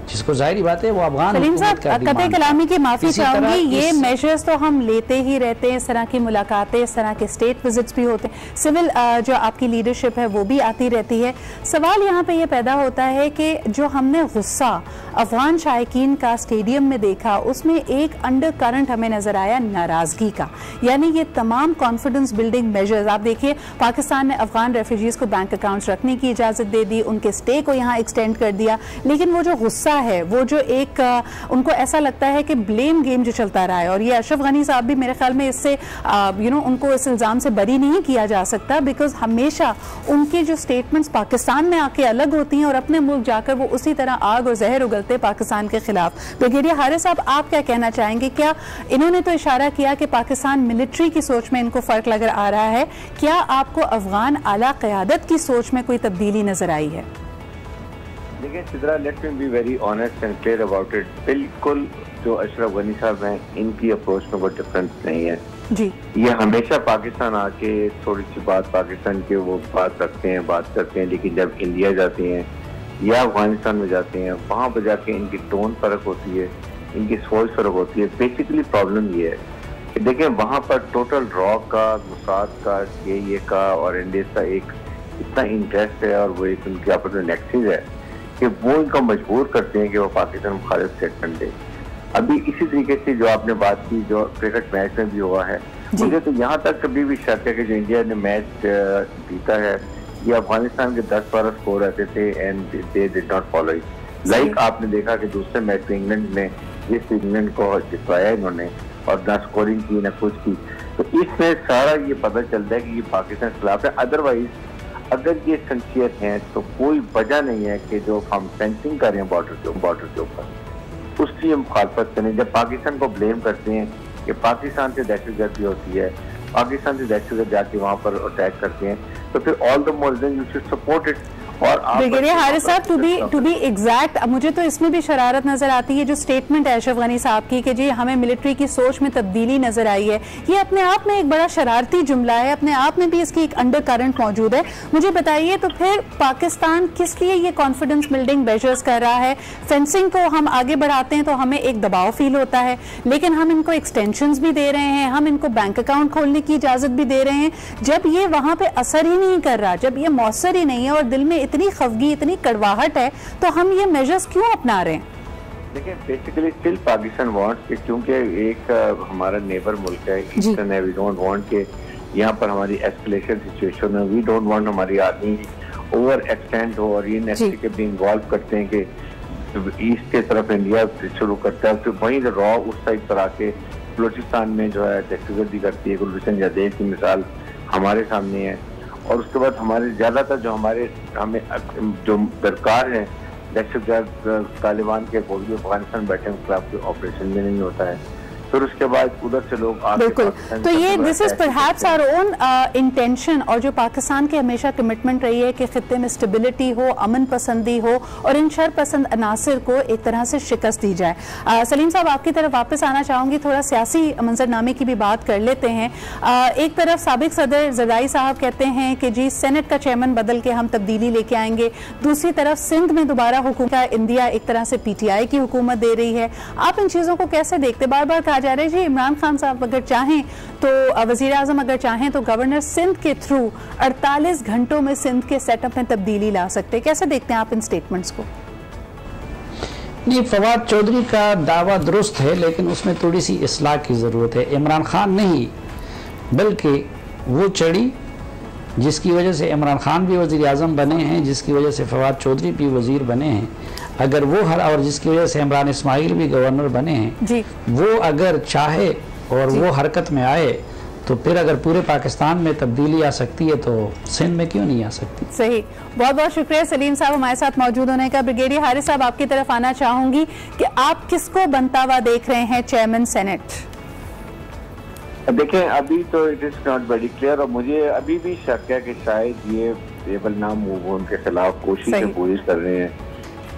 जिसको जाहिर बात है वो अफगान कतई कलामी की माफ़ी चाहूँगी। ये मेजर्स तो हम लेते ही रहते हैं, इस तरह की मुलाकातें, इस तरह के स्टेट विजिट्स भी होते हैं, सिविल जो आपकी लीडरशिप है वो भी आती रहती है। सवाल यहाँ पे ये पैदा होता है कि जो हमने गुस्सा अफगान शायकीन का स्टेडियम में देखा, उसमें एक अंडर करंट हमें नज़र आया नाराज़गी का। यानी ये तमाम कॉन्फिडेंस बिल्डिंग मेजर्स, आप देखिए पाकिस्तान ने अफगान रेफ्यूजीज़ को बैंक अकाउंट्स रखने की इजाज़त दे दी, उनके स्टे को यहाँ एक्सटेंड कर दिया, लेकिन वो जो गुस्सा है, वो जो एक उनको ऐसा लगता है कि ब्लेम गेम जो चलता रहा है, और ये अशरफ गनी साहब भी मेरे ख्याल में इससे उनको इस इल्ज़ाम से बरी नहीं किया जा सकता, बिकॉज हमेशा उनके जो स्टेटमेंट्स पाकिस्तान में आके अलग होती हैं और अपने मुल्क जाकर वो उसी तरह आग और जहर उगलते पाकिस्तान के खिलाफ। ब्रिगेडियर हारिस साहब, आप क्या कहना चाहेंगे? क्या इन्होंने तो इशारा किया कि पाकिस्तान मिलिट्री की सोच में इनको फर्क नजर आ रहा है, क्या आपको अफगान आला क़यादत की सोच में कोई तब्दीली नजर आई है? देखिए Sidra, let me be very honest and clear about it. बिल्कुल जो अशरफ गनी साहब हैं, इनकी अप्रोच में कोई डिफरेंस नहीं है जी। ये हमेशा पाकिस्तान आके थोड़ी सी बात पाकिस्तान के वो बात करते हैं, लेकिन जब इंडिया जाते हैं या अफगानिस्तान में जाते हैं, वहाँ पर जाके इनकी टोन फर्क होती है, इनकी सोच फर्क होती है। बेसिकली प्रॉब्लम ये है कि देखें वहाँ पर टोटल रॉ का, मुसाद का, ये का और इंडिया का एक इतना इंटरेस्ट है, और वो एक उनके आपस में नेक्सिस है कि वो इनको मजबूर करते हैं कि वो पाकिस्तान मुखालिफ स्टेटमेंट दे। अभी इसी तरीके से जो आपने बात की, जो क्रिकेट मैच में भी हुआ है, मुझे तो यहाँ तक कभी भी शक है कि जो इंडिया ने मैच जीता है, ये अफगानिस्तान के 10-12 स्कोर रहते थे and they did not follow it. Like आपने देखा कि दूसरे मैच में इंग्लैंड ने जिस इंग्लैंड को जितवाया इन्होंने, और ना स्कोरिंग की ना कुछ की, तो इसमें सारा ये पता चलता है कि ये पाकिस्तान के खिलाफ है। अदरवाइज अगर ये सिंसियर हैं तो कोई वजह नहीं है कि जो हम फेंसिंग कर रहे हैं बॉर्डर के ऊपर, उसकी हम मुखालफत करें। जब पाकिस्तान को ब्लेम करते हैं कि पाकिस्तान से दहशतगर्दी होती है, पाकिस्तान से दहशतगर्द जाके वहाँ पर अटैक करते हैं, तो फिर all the more than you should support it. Brigadier Haris साहब, टू बी एग्जैक्ट, मुझे तो इसमें भी शरारत नजर आती है जो स्टेटमेंट है अशरफ गनी साहब की कि जी हमें मिलिट्री की सोच में तब्दीली नजर आई है, ये अपने आप में एक बड़ा शरारती जुमला है, अपने आप में भी इसकी एक अंडर करंट मौजूद है। मुझे बताइए तो फिर पाकिस्तान किस लिए ये कॉन्फिडेंस बिल्डिंग मेजर्स कर रहा है? फेंसिंग को हम आगे बढ़ाते हैं तो हमें एक दबाव फील होता है, लेकिन हम इनको एक्सटेंशंस भी दे रहे हैं, हम इनको बैंक अकाउंट खोलने की इजाजत भी दे रहे हैं। जब ये वहां पे असर ही नहीं कर रहा, जब ये मौसर ही नहीं है और दिल में इतनी खफगी, इतनी कड़वाहट है, तो हम ये मेजर्स क्यों अपना रहे हैं? देखिए बेसिकली स्टिल पाकिस्तान वांट्स कि, क्योंकि एक हमारा नेबर मुल्क है, ईस्टर्न है, वी डोंट वांट के यहाँ पर हमारी एस्केलेशन सिचुएशन है, वी डोंट वांट हमारी आर्मी ओवर एक्सटेंड हो और इनएक्टिवली इन्वॉल्व करते हैं कि ईस्ट के तरफ इंडिया शुरू करता है, फिर वहीं रॉ उस साइड पर आके बलूचिस्तान में जो है दहशतगर्दी करती है। गुलशन जदेह की मिसाल हमारे सामने है, और उसके बाद हमारे ज़्यादातर जो हमें जो दरकार है दहशतगर्द तालिबान के फौजी अफगानिस्तान बैठे हैं खिलाफ कोई ऑपरेशन में नहीं होता है, फिर उसके बाद उधर से लोग बिल्कुल। तो ये this is perhaps our own intention, और जो पाकिस्तान की हमेशा कमिटमेंट रही है कि खित्ते में स्टेबिलिटी हो, अमन पसंदी हो और इन शर पसंद अनासर को एक तरह से शिकस्त दी जाए। सलीम साहब आपकी तरफ वापस आना चाहूंगी, थोड़ा सियासी मंजरनामे की भी बात कर लेते हैं। एक तरफ साबिक सदर ज़रदारी साहब कहते हैं कि जी सेनेट का चेयरमैन बदल के हम तब्दीली लेके आएंगे, दूसरी तरफ सिंध में दोबारा हुकूमत इंडिया एक तरह से PTI की हुकूमत दे रही है। आप इन चीज़ों को कैसे देखते? बार बार कहा जा रहा है जी इमरान खान साहब अगर चाहें तो वजीर आजम अगर चाहें तो गवर्नर सिंध के थ्रू 48 घंटों में सिंध के सेटअप में तब्दीली ला सकते हैं। कैसे देखते हैं आप इन स्टेटमेंट्स को? नहीं, फवाद चौधरी का दावा दुरुस्त है, लेकिन उसमें थोड़ी सी इस्लाह की ज़रूरत है। इमरान खान नहीं बल्कि वो चढ़ी जिसकी वजह से इमरान खान भी वज़ीर आज़म बने हैं, जिसकी वजह से फवाद चौधरी भी वज़ीर बने हैं, अगर वो और जिसकी वजह से इमरान इस्माइल भी गवर्नर बने हैं जी, वो अगर चाहे और वो हरकत में आए तो फिर अगर पूरे पाकिस्तान में तब्दीली आ सकती है तो सिंध में क्यों नहीं आ सकती? सही। बहुत बहुत शुक्रिया सलीम साहब हमारे साथ मौजूद होने का। ब्रिगेडियर हारिस साहब आपकी तरफ आना चाहूंगी कि आप किसको बनता हुआ देख रहे हैं चेयरमैन सेनेट? देखें, अभी तो it is not very clear और मुझे अभी भी शक है कि शायद ये टेबल ना मूव उनके खिलाफ कोशिशें पूरी कर रहे हैं,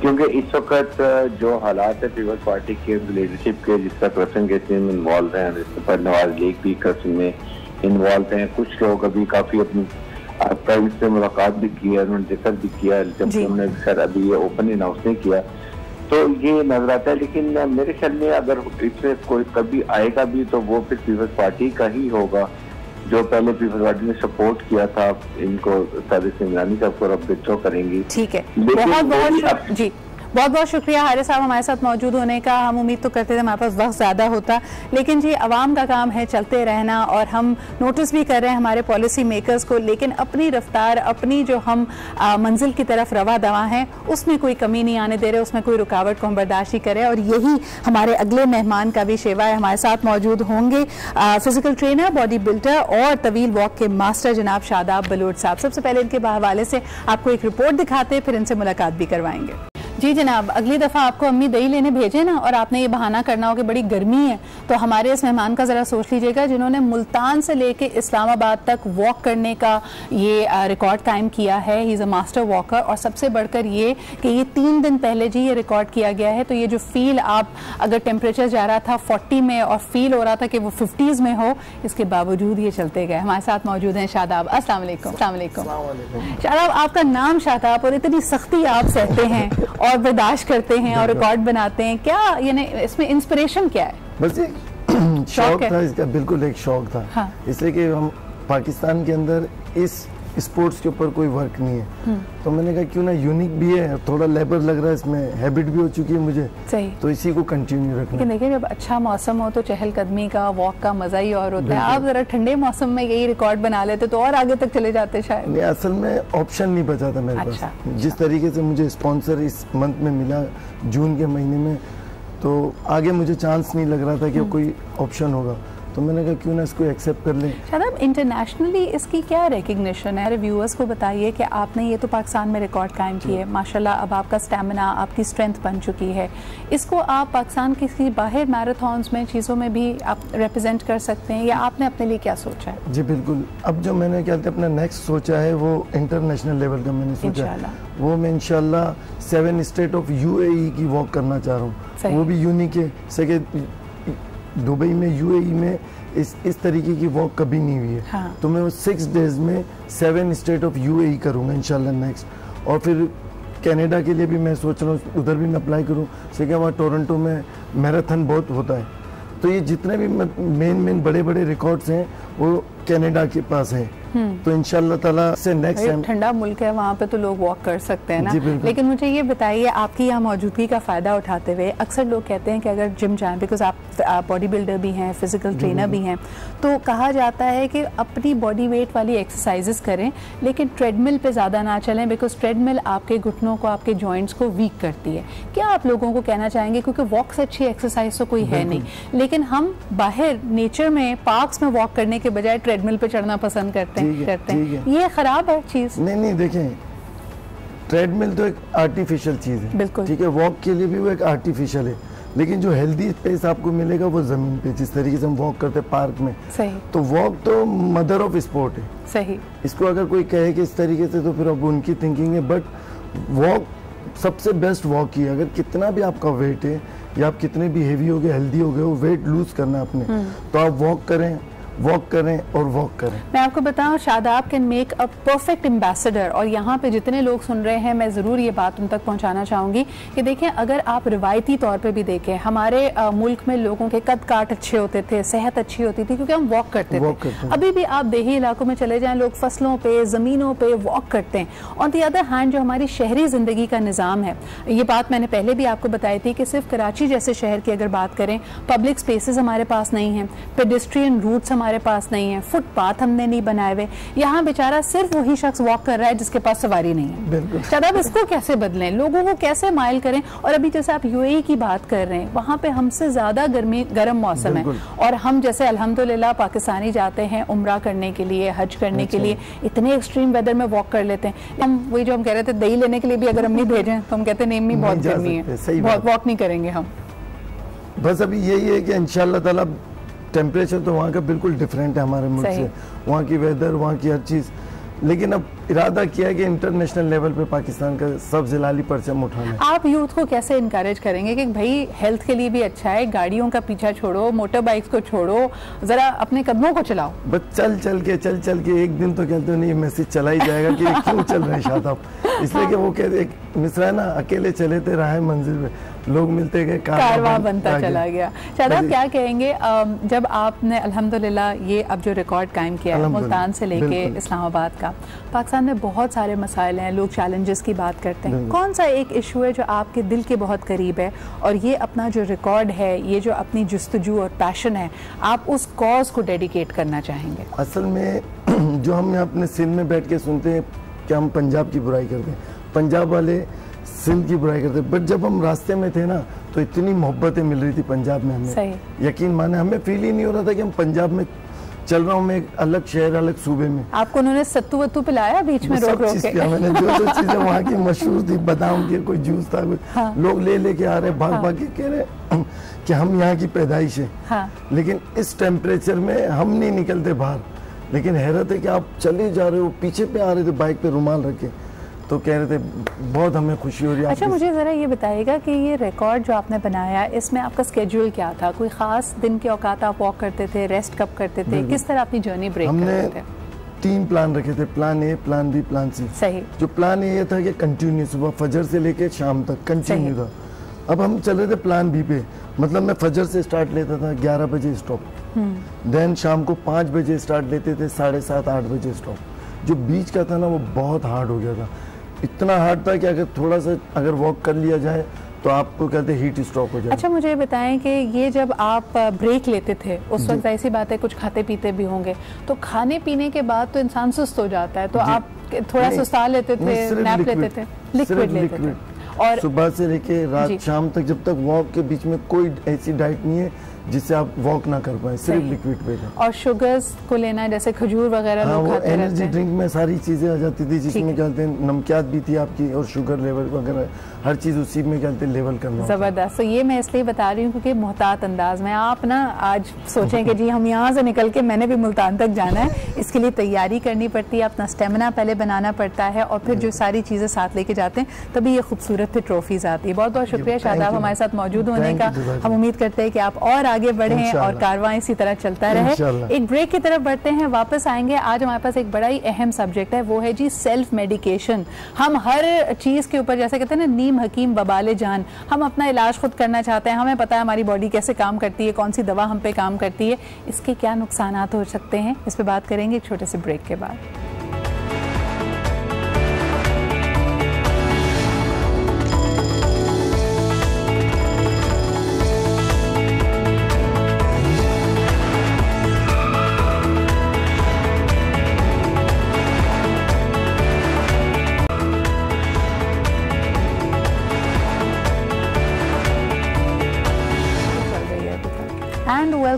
क्योंकि इस वक्त जो हालात है पीपल्स पार्टी के लीडरशिप के, जिस तरह करप्शन केस में इन्वॉल्व हैं, जिस पर नवाज लीग भी करप्शन में इन्वॉल्व हैं, कुछ लोग अभी काफी अपनी प्राइवेट से मुलाकात भी की है, उन्होंने जिक्र भी किया, जबकि उन्होंने सर अभी ये ओपन अनाउंस नहीं किया, तो ये नजर आता है। लेकिन मेरे ख्याल में अगर इससे कोई कभी आएगा भी तो वो फिर पीपल्स पार्टी का ही होगा, जो पहले पीपल्स पार्टी ने सपोर्ट किया था इनको सादिक इमरानी साहब को अब विथड्रॉ करेंगी। ठीक है, बहुत बहुत जी बहुत बहुत शुक्रिया हारिस साहब हमारे साथ मौजूद होने का। हम उम्मीद तो करते थे हमारे पास वक्त ज़्यादा होता, लेकिन जी अवाम का काम है चलते रहना, और हम नोटिस भी कर रहे हैं हमारे पॉलिसी मेकर्स को, लेकिन अपनी रफ्तार, अपनी जो हम मंजिल की तरफ रवा दवा हैं उसमें कोई कमी नहीं आने दे रहे, उसमें कोई रुकावट को हम बर्दाश्त ही करें। और यही हमारे अगले मेहमान का भी शेवा है। हमारे साथ मौजूद होंगे फिजिकल ट्रेनर, बॉडी बिल्डर और तवील वॉक के मास्टर जनाब शादाब बलोच साहब। सबसे पहले इनके हवाले से आपको एक रिपोर्ट दिखाते, फिर इनसे मुलाकात भी करवाएंगे। जी जनाब, अगली दफ़ा आपको अम्मी दही लेने भेजे ना और आपने ये बहाना करना हो कि बड़ी गर्मी है, तो हमारे इस मेहमान का ज़रा सोच लीजिएगा जिन्होंने मुल्तान से लेके इस्लामाबाद तक वॉक करने का ये रिकॉर्ड कायम किया है। He is a master walker, और सबसे बढ़कर ये कि ये 3 दिन पहले जी ये रिकॉर्ड किया गया है। तो ये जो फील आप अगर टेम्परेचर जा रहा था 40 में और फील हो रहा था कि वो 50s में हो, इसके बावजूद ये चलते गए। हमारे साथ मौजूद हैं शादाब। अस्सलाम वालेकुम। शादाब, आपका नाम शादाब और इतनी सख्ती आप सहते हैं और बर्दाश्त करते हैं और रिकॉर्ड बनाते हैं, क्या यानी इसमें इंस्पिरेशन क्या है? बस एक शौक था इसका, बिल्कुल एक शौक था। हाँ। इसलिए कि हम पाकिस्तान के अंदर इस स्पोर्ट्स के ऊपर कोई वर्क नहीं है, तो मैंने कहा क्यों ना यूनिक भी है, थोड़ा लेबर लग रहा है, इसमें हैबिट भी हो चुकी है मुझे, सही, तो इसी को कंटिन्यू रखना। देखिए जब अच्छा मौसम हो तो चहलकदमी का, वॉक का मजा ही और होता है। आप जरा ठंडे मौसम में यही रिकॉर्ड बना लेते तो और आगे तक चले जाते शायद। नहीं, असल में ऑप्शन नहीं बचा था मेरे पास। जिस तरीके से मुझे स्पॉन्सर इस मंथ में मिला, जून के महीने में, तो आगे मुझे चांस नहीं लग रहा था कि कोई ऑप्शन होगा, तो मैंने कहा क्यों ना इसको एक्सेप्ट कर लें। शादाब, इंटरनेशनली इसकी क्या रिकग्निशन है? व्यूअर्स को बताइए कि आपने ये तो पाकिस्तान में रिकॉर्ड कायम किए है, माशाल्लाह अब आपका स्टैमिना, आपकी स्ट्रेंथ बन चुकी है, इसको आप पाकिस्तान किसी बाहर मैराथन्स में चीज़ों में भी आप रिप्रेजेंट कर सकते हैं, या आपने अपने लिए क्या सोचा है? जी बिल्कुल, अब जो मैंने क्या अपना नेक्स्ट सोचा है वो इंटरनेशनल लेवल का मैंने सोचा है, वो मैं इंशाल्लाह 7 स्टेट ऑफ UAE की वॉक करना चाह रहा हूँ। वो भी यूनिक है, सके दुबई में UAE में इस तरीके की वॉक कभी नहीं हुई है। हाँ। तो मैं 6 डेज में 7 स्टेट ऑफ UAE करूँगा इंशाल्लाह नेक्स्ट, और फिर कनाडा के लिए भी मैं सोच रहा हूँ उधर भी मैं अप्लाई करूँ, सके वहाँ टोरंटो में मैराथन बहुत होता है, तो ये जितने भी मेन बड़े बड़े रिकॉर्ड्स हैं वो कनाडा के पास हैं, तो इंशाल्लाह ताला से नेक्स्ट टाइम। ठंडा मुल्क है, वहाँ पे तो लोग वॉक कर सकते हैं ना। लेकिन मुझे ये बताइए, आपकी यहाँ मौजूदगी का फ़ायदा उठाते हुए अक्सर लोग कहते हैं कि अगर जिम जाएं, बिकॉज आप बॉडी बिल्डर भी हैं, फिजिकल ट्रेनर भी हैं, तो कहा जाता है कि अपनी बॉडी वेट वाली एक्सरसाइजेस करें, लेकिन ट्रेडमिल पे ज़्यादा ना चलें, बिकॉज ट्रेडमिल आपके घुटनों को, आपके जॉइंट्स को वीक करती है। क्या आप लोगों को कहना चाहेंगे, क्योंकि वॉक से अच्छी एक्सरसाइज तो कोई है नहीं, लेकिन हम बाहर नेचर में पार्क्स में वॉक करने के बजाय ट्रेडमिल पे चढ़ना पसंद करते हैं। ये खराब है चीज? नहीं, देखें, ट्रेडमिल तो एक आर्टिफिशियल चीज है, बिल्कुल ठीक है, वॉक के लिए भी वो एक आर्टिफिशियल है, लेकिन जो हेल्दी स्पेस आपको मिलेगा वो जमीन पे, जिस तरीके से हम वॉक करते हैं पार्क में, सही, तो वॉक तो मदर ऑफ स्पोर्ट है, सही। इसको अगर कोई कहे कि इस तरीके से, तो फिर अब उनकी थिंकिंग है, बट वॉक सबसे बेस्ट वॉक ही है। अगर कितना भी आपका वेट है या आप कितने भी हेवी हो गए, हेल्दी हो गए, वो वेट लूज करना है अपने, तो आप वॉक करें और वॉक करें। मैं आपको बताऊं, Shadab can make a perfect ambassador. और यहाँ पे जितने लोग सुन रहे हैं, मैं ज़रूर ये बात उन तक पहुँचाना चाहूँगी कि देखें, अगर आप रिवायती तौर पे भी देखें, हमारे मुल्क में लोगों के कद काट अच्छे होते थे, सेहत अच्छी होती थी, क्योंकि हम वॉक करते थे। अभी भी आप देही इलाकों में चले जाएं, लोग फसलों पे, ज़मीनों पे वॉक करते हैं। ऑन द अदर हैंड, जो हमारी शहरी ज़िंदगी का निज़ाम है, ये बात मैंने पहले भी आपको बताई थी कि सिर्फ कराची जैसे शहर की अगर बात करें, पब्लिक स्पेसेस हमारे पास नहीं है, पेडेस्ट्रियन रूट्स हमारे पास नहीं है, फुटपाथ हमने नहीं बनाए हुए। यहाँ बेचारा सिर्फ वही शख्स वॉक कर रहा है जिसके पास सवारी नहीं है। शादाब, इसको कैसे बदलें, लोगों को कैसे माइल करें? और अभी जैसे आप यूएई की बात कर रहे हैं, वहाँ पे हमसे ज्यादा गर्म मौसम है, और हम जैसे अल्हम्दुलिल्लाह पाकिस्तानी जाते हैं उम्रा करने के लिए, हज करने के लिए, इतने एक्सट्रीम वेदर में वॉक कर लेते हैं। हम वही जो हम कह रहे थे, दही लेने के लिए भी अगर अम्मी भेजें तो हम कहते हैं नहीं अम्मी बहुत गर्मी है, बहुत वॉक नहीं करेंगे हम। बस अभी यही है कि इंशाअल्लाह ताला टेम्परेचर तो वहाँ का बिल्कुल डिफरेंट है हमारे मुल्क से, वहाँ की वेदर, वहाँ की हर चीज़, लेकिन अब इरादा किया है कि इंटरनेशनल लेवल पे पाकिस्तान का सब जिलाली परचम उठाना है। आप यूथ को कैसे इनकरेज करेंगे कि भाई हेल्थ के लिए भी अच्छा है, गाड़ियों का पीछा छोड़ो, मोटर बाइक्स को छोड़ो, जरा अपने कदमों को चलाओ? बस चल चल के एक दिन तो कहते हो नहीं, मैसेज चला ही जाएगा कि क्यों चल रहे हैं शादाब, इसलिए कि वो कहते एक मिसरा है ना, अकेले चले थे राह मंजिल में, लोग मिलते गए, कारवां बनता चला गया। शादाब, क्या कहेंगे जब आपने अल्हम्दुलिल्लाह ये अब जो रिकॉर्ड कायम किया है मुल्तान से लेके इस्लामाबाद का, पाकिस्तान में बहुत सारे मसाइल हैं, लोग चैलेंजेस की बात करते हैं, कौन सा एक इशू है जो आपके दिल के बहुत करीब है, और ये अपना जो रिकॉर्ड है, ये जो अपनी जुस्तजू और पैशन है, आप उस कॉज को डेडिकेट करना चाहेंगे? असल में जो हम यहाँ अपने सिंध में बैठ के सुनते हैं कि हम पंजाब की बुराई करते हैं, पंजाब वाले सिंध की बुराई करते, बट जब हम रास्ते में थे ना, तो इतनी मोहब्बतें मिल रही थी पंजाब में, हमें यकीन माने, हमें फील ही नहीं हो रहा था कि हम पंजाब में चल रहा हूँ, मैं एक अलग शहर, अलग सूबे में। आपको उन्होंने सत्तू वत्तू पिलाया बीच में रोक रोक के? मैंने जो चीजें वहाँ की मशहूर थी, बादाम की, कोई जूस था, हाँ। लोग ले के आ रहे, भाग के कह रहे कि हम यहाँ की पैदाइश है, हाँ। लेकिन इस टेम्परेचर में हम नहीं निकलते बाहर, लेकिन हैरत है कि आप चले जा रहे हो, पीछे पे आ रहे थे बाइक पे रुमाल रखे, तो कह रहे थे बहुत हमें खुशी हो रही है। अच्छा, मुझे ज़रा ये बताइएगा कि ये रिकॉर्ड जो आपने बनाया, इसमें आपका स्केड्यूल क्या था? कोई ख़ास दिन के औकात आप वॉक करते थे, रेस्ट कब करते थे, किस तरह अपनी जर्नी ब्रेक करते थे? 3 प्लान रखे थे, plan A, plan B, plan C. सही। जो प्लान ए ये था कि कंटिन्यू, सुबह फजर से लेके शाम तक कंटिन्यू था। अब हम चल रहे थे प्लान बी पे, मतलब मैं फजर से स्टार्ट लेता था, 11 बजे स्टॉप, देन शाम को 5 बजे स्टार्ट लेते थे, 7:30 8 बजे स्टॉप। जो बीच का था ना, वो बहुत हार्ड हो गया था, इतना हार्ड था कि अगर थोड़ा सा अगर वॉक कर लिया जाए तो आपको कहते हीट स्ट्रोक हो जाए। अच्छा, मुझे बताएं कि ये जब आप ब्रेक लेते थे उस वक्त ऐसी बात है कुछ खाते पीते भी होंगे, तो खाने पीने के बाद तो इंसान सुस्त हो जाता है, तो आप थोड़ा सुस्ता लेते थे, नैप लेते थे? लिक्विड लेते थे। और सुबह से लेके रात शाम तक, जब तक वॉक के बीच में कोई ऐसी डाइट नहीं है जिससे आप वॉक ना कर पाए, सिर्फ लिक्विड पे है। और शुगर्स को लेना है, जैसे खजूर वगैरह लोग खाते रहते हैं। एनर्जी ड्रिंक में सारी चीजें आ जाती थी, जिसमें क्या कहते हैं नमकियात भी थी आपकी, और शुगर लेवल वगैरह हर चीज उसी में क्या कहते हैं लेवल करना। जबरदस्त। तो ये मैं इसलिए बता रही हूँ क्योंकि मोहतात अंदाज में आप ना आज सोचें कि जी हम यहाँ से निकल के मैंने भी मुल्तान तक जाना है, इसके लिए तैयारी करनी पड़ती है, अपना स्टेमिना पहले बनाना पड़ता है, और फिर जो सारी चीजें साथ लेके जाते हैं तभी ये खूबसूरत फिर ट्रॉफीज आती है। बहुत बहुत शुक्रिया शादाब हमारे साथ मौजूद होने का। हम उम्मीद करते हैं कि आप और आगे बढ़ें और कारवां इसी तरह चलता रहे। एक ब्रेक की तरफ बढ़ते हैं, वापस आएंगे। आज हमारे पास एक बड़ा ही अहम सब्जेक्ट है, वो है जी सेल्फ मेडिकेशन। हम हर चीज के ऊपर, जैसे कहते हैं ना नीम हकीम बबाले जान, हम अपना इलाज खुद करना चाहते हैं, हमें पता है हमारी बॉडी कैसे काम करती है, कौन सी दवा हम पे काम करती है, इसके क्या नुकसानात हो सकते हैं, इस पे बात करेंगे एक छोटे से ब्रेक के बाद।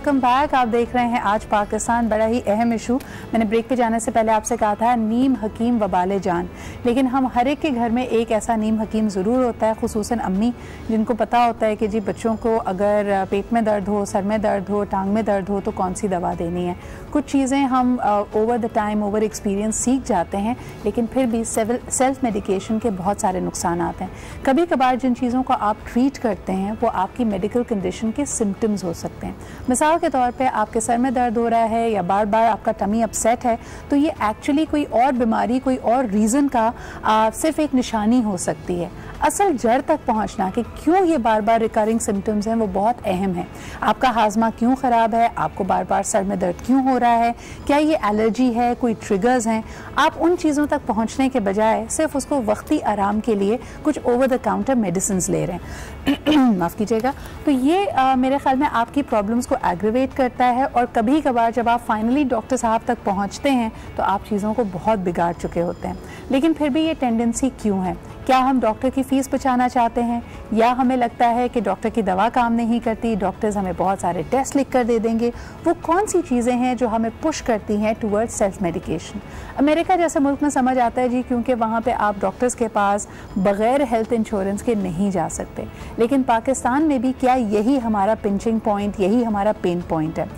Welcome back. आप देख रहे हैं आज पाकिस्तान। बड़ा ही अहम इशू, मैंने ब्रेक पे जाने से पहले आपसे कहा था, नीम हकीम वबाले जान। लेकिन हम हर एक के घर में एक ऐसा नीम हकीम ज़रूर होता है, खुसूसन अम्मी, जिनको पता होता है कि जी बच्चों को अगर पेट में दर्द हो, सर में दर्द हो, टांग में दर्द हो तो कौन सी दवा देनी है। कुछ चीज़ें हम over the time, over experience सीख जाते हैं, लेकिन फिर भी सेल्फ मेडिकेशन के बहुत सारे नुकसान आते हैं। कभी कभार जिन चीज़ों को आप ट्रीट करते हैं वो आपकी मेडिकल कंडीशन के सिम्टम्स हो सकते हैं। मिसाल के तौर पे आपके सर में दर्द हो रहा है या बार बार आपका टमी अपसेट है, तो ये एक्चुअली कोई और बीमारी, कोई और रीज़न का सिर्फ एक निशानी हो सकती है। असल जड़ तक पहुंचना कि क्यों ये बार बार रिकरिंग सिम्टम्स हैं वो बहुत अहम है। आपका हाजमा क्यों ख़राब है, आपको बार बार सर में दर्द क्यों हो रहा है, क्या ये एलर्जी है, कोई ट्रिगर्स हैं। आप उन चीज़ों तक पहुंचने के बजाय सिर्फ उसको वक्ती आराम के लिए कुछ ओवर द काउंटर मेडिसिन ले रहे हैं माफ़ कीजिएगा। तो ये मेरे ख्याल में आपकी प्रॉब्लम्स को एग्रीवेट करता है, और कभी कभार जब आप फाइनली डॉक्टर साहब तक पहुँचते हैं तो आप चीज़ों को बहुत बिगाड़ चुके होते हैं। लेकिन फिर भी ये टेंडेंसी क्यों है? क्या हम डॉक्टर की फ़ीस बचाना चाहते हैं, या हमें लगता है कि डॉक्टर की दवा काम नहीं करती, डॉक्टर्स हमें बहुत सारे टेस्ट लिख कर दे देंगे? वो कौन सी चीज़ें हैं जो हमें पुश करती हैं टुवर्ड्स सेल्फ मेडिकेशन? अमेरिका जैसे मुल्क में समझ आता है जी, क्योंकि वहाँ पे आप डॉक्टर्स के पास बग़ैर हेल्थ इंश्योरेंस के नहीं जा सकते। लेकिन पाकिस्तान में भी क्या यही हमारा पिंचिंग पॉइंट, यही हमारा पेन पॉइंट है?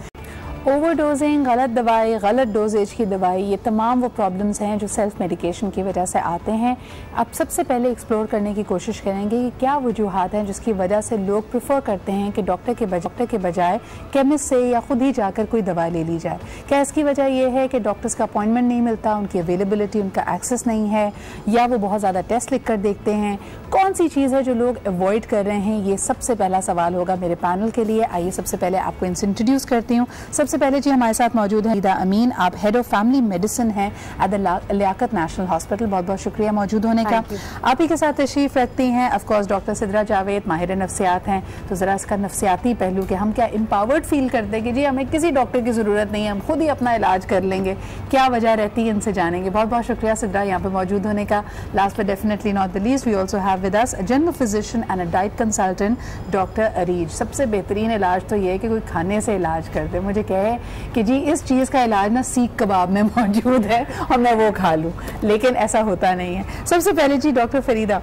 ओवरडोजिंग, गलत दवाई, गलत डोजेज की दवाई, ये तमाम वो प्रॉब्लम्स हैं जो सेल्फ मेडिकेशन की वजह से आते हैं। अब सबसे पहले एक्सप्लोर करने की कोशिश करेंगे कि क्या वजूहात हैं जिसकी वजह से लोग प्रेफर करते हैं कि डॉक्टर के बजाय केमिस्ट से या खुद ही जाकर कोई दवा ले ली जाए। क्या इसकी वजह यह है कि डॉक्टर्स का अपॉइंटमेंट नहीं मिलता, उनकी अवेलेबिलिटी, उनका एक्सेस नहीं है, या वो बहुत ज़्यादा टेस्ट लिख कर देखते हैं? कौन सी चीज़ है जो लोग अवॉइड कर रहे हैं? ये सबसे पहला सवाल होगा मेरे पैनल के लिए। आइए सबसे पहले आपको इनसे इंट्रोड्यूस करती हूँ। सबसे पहले जी हमारे साथ मौजूद है ईदा अमीन, आप हेड ऑफ फैमिली मेडिसिन हैं at the Liaquat national hospital. बहुत बहुत शुक्रिया मौजूद होने का। आप ही के साथ तशरीफ रखती हैं of course doctor Sidra Javed, माहिर नफ्सियात हैं। तो ज़रा इसका नफ्सियाती पहलू कि हम क्या एम्पावर्ड फील करते हैं कि जी हमें किसी डॉक्टर की ज़रूरत नहीं है, हम खुद ही अपना इलाज कर लेंगे, क्या वजह रहती है, इनसे जानेंगे। बहुत बहुत शुक्रिया सिद्रा यहाँ पे मौजूद होने का। Last but definitely not the least, we also have with us general physician and a diet consultant doctor Areej. सबसे बेहतरीन इलाज तो ये है कि कोई खाने से इलाज कर दे, मुझे कहे कि जी इस चीज़ का इलाज ना सीख कबाब में मौजूद है और मैं वो खा लूँ, लेकिन ऐसा होता नहीं है। सबसे पहले जी डॉक्टर फरीदा,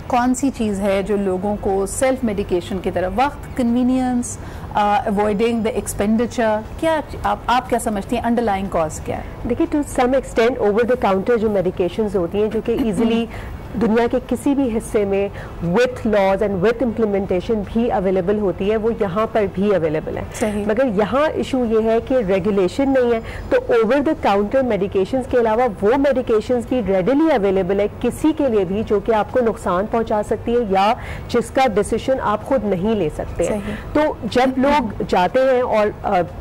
कौन सी चीज़ है जो लोगों को सेल्फ मेडिकेशन की तरफ, वक्त, कन्वीनियंस, अवॉइडिंग द एक्सपेंडिचर, क्या आप क्या समझती हैं अंडरलाइंग कॉज क्या है? देखिए, to some extent over the counter जो मेडिकेशंस होती हैं जो कि इजीली दुनिया के किसी भी हिस्से में with laws and with implementation भी अवेलेबल होती है, वो यहाँ पर भी अवेलेबल है। मगर यहाँ इशू ये है कि रेगुलेशन नहीं है। तो ओवर द काउंटर मेडिकेशंस के अलावा वो मेडिकेशंस भी रेडिली अवेलेबल है किसी के लिए भी जो कि आपको नुकसान पहुँचा सकती है या जिसका डिसीजन आप खुद नहीं ले सकते हैं। तो जब लोग जाते हैं और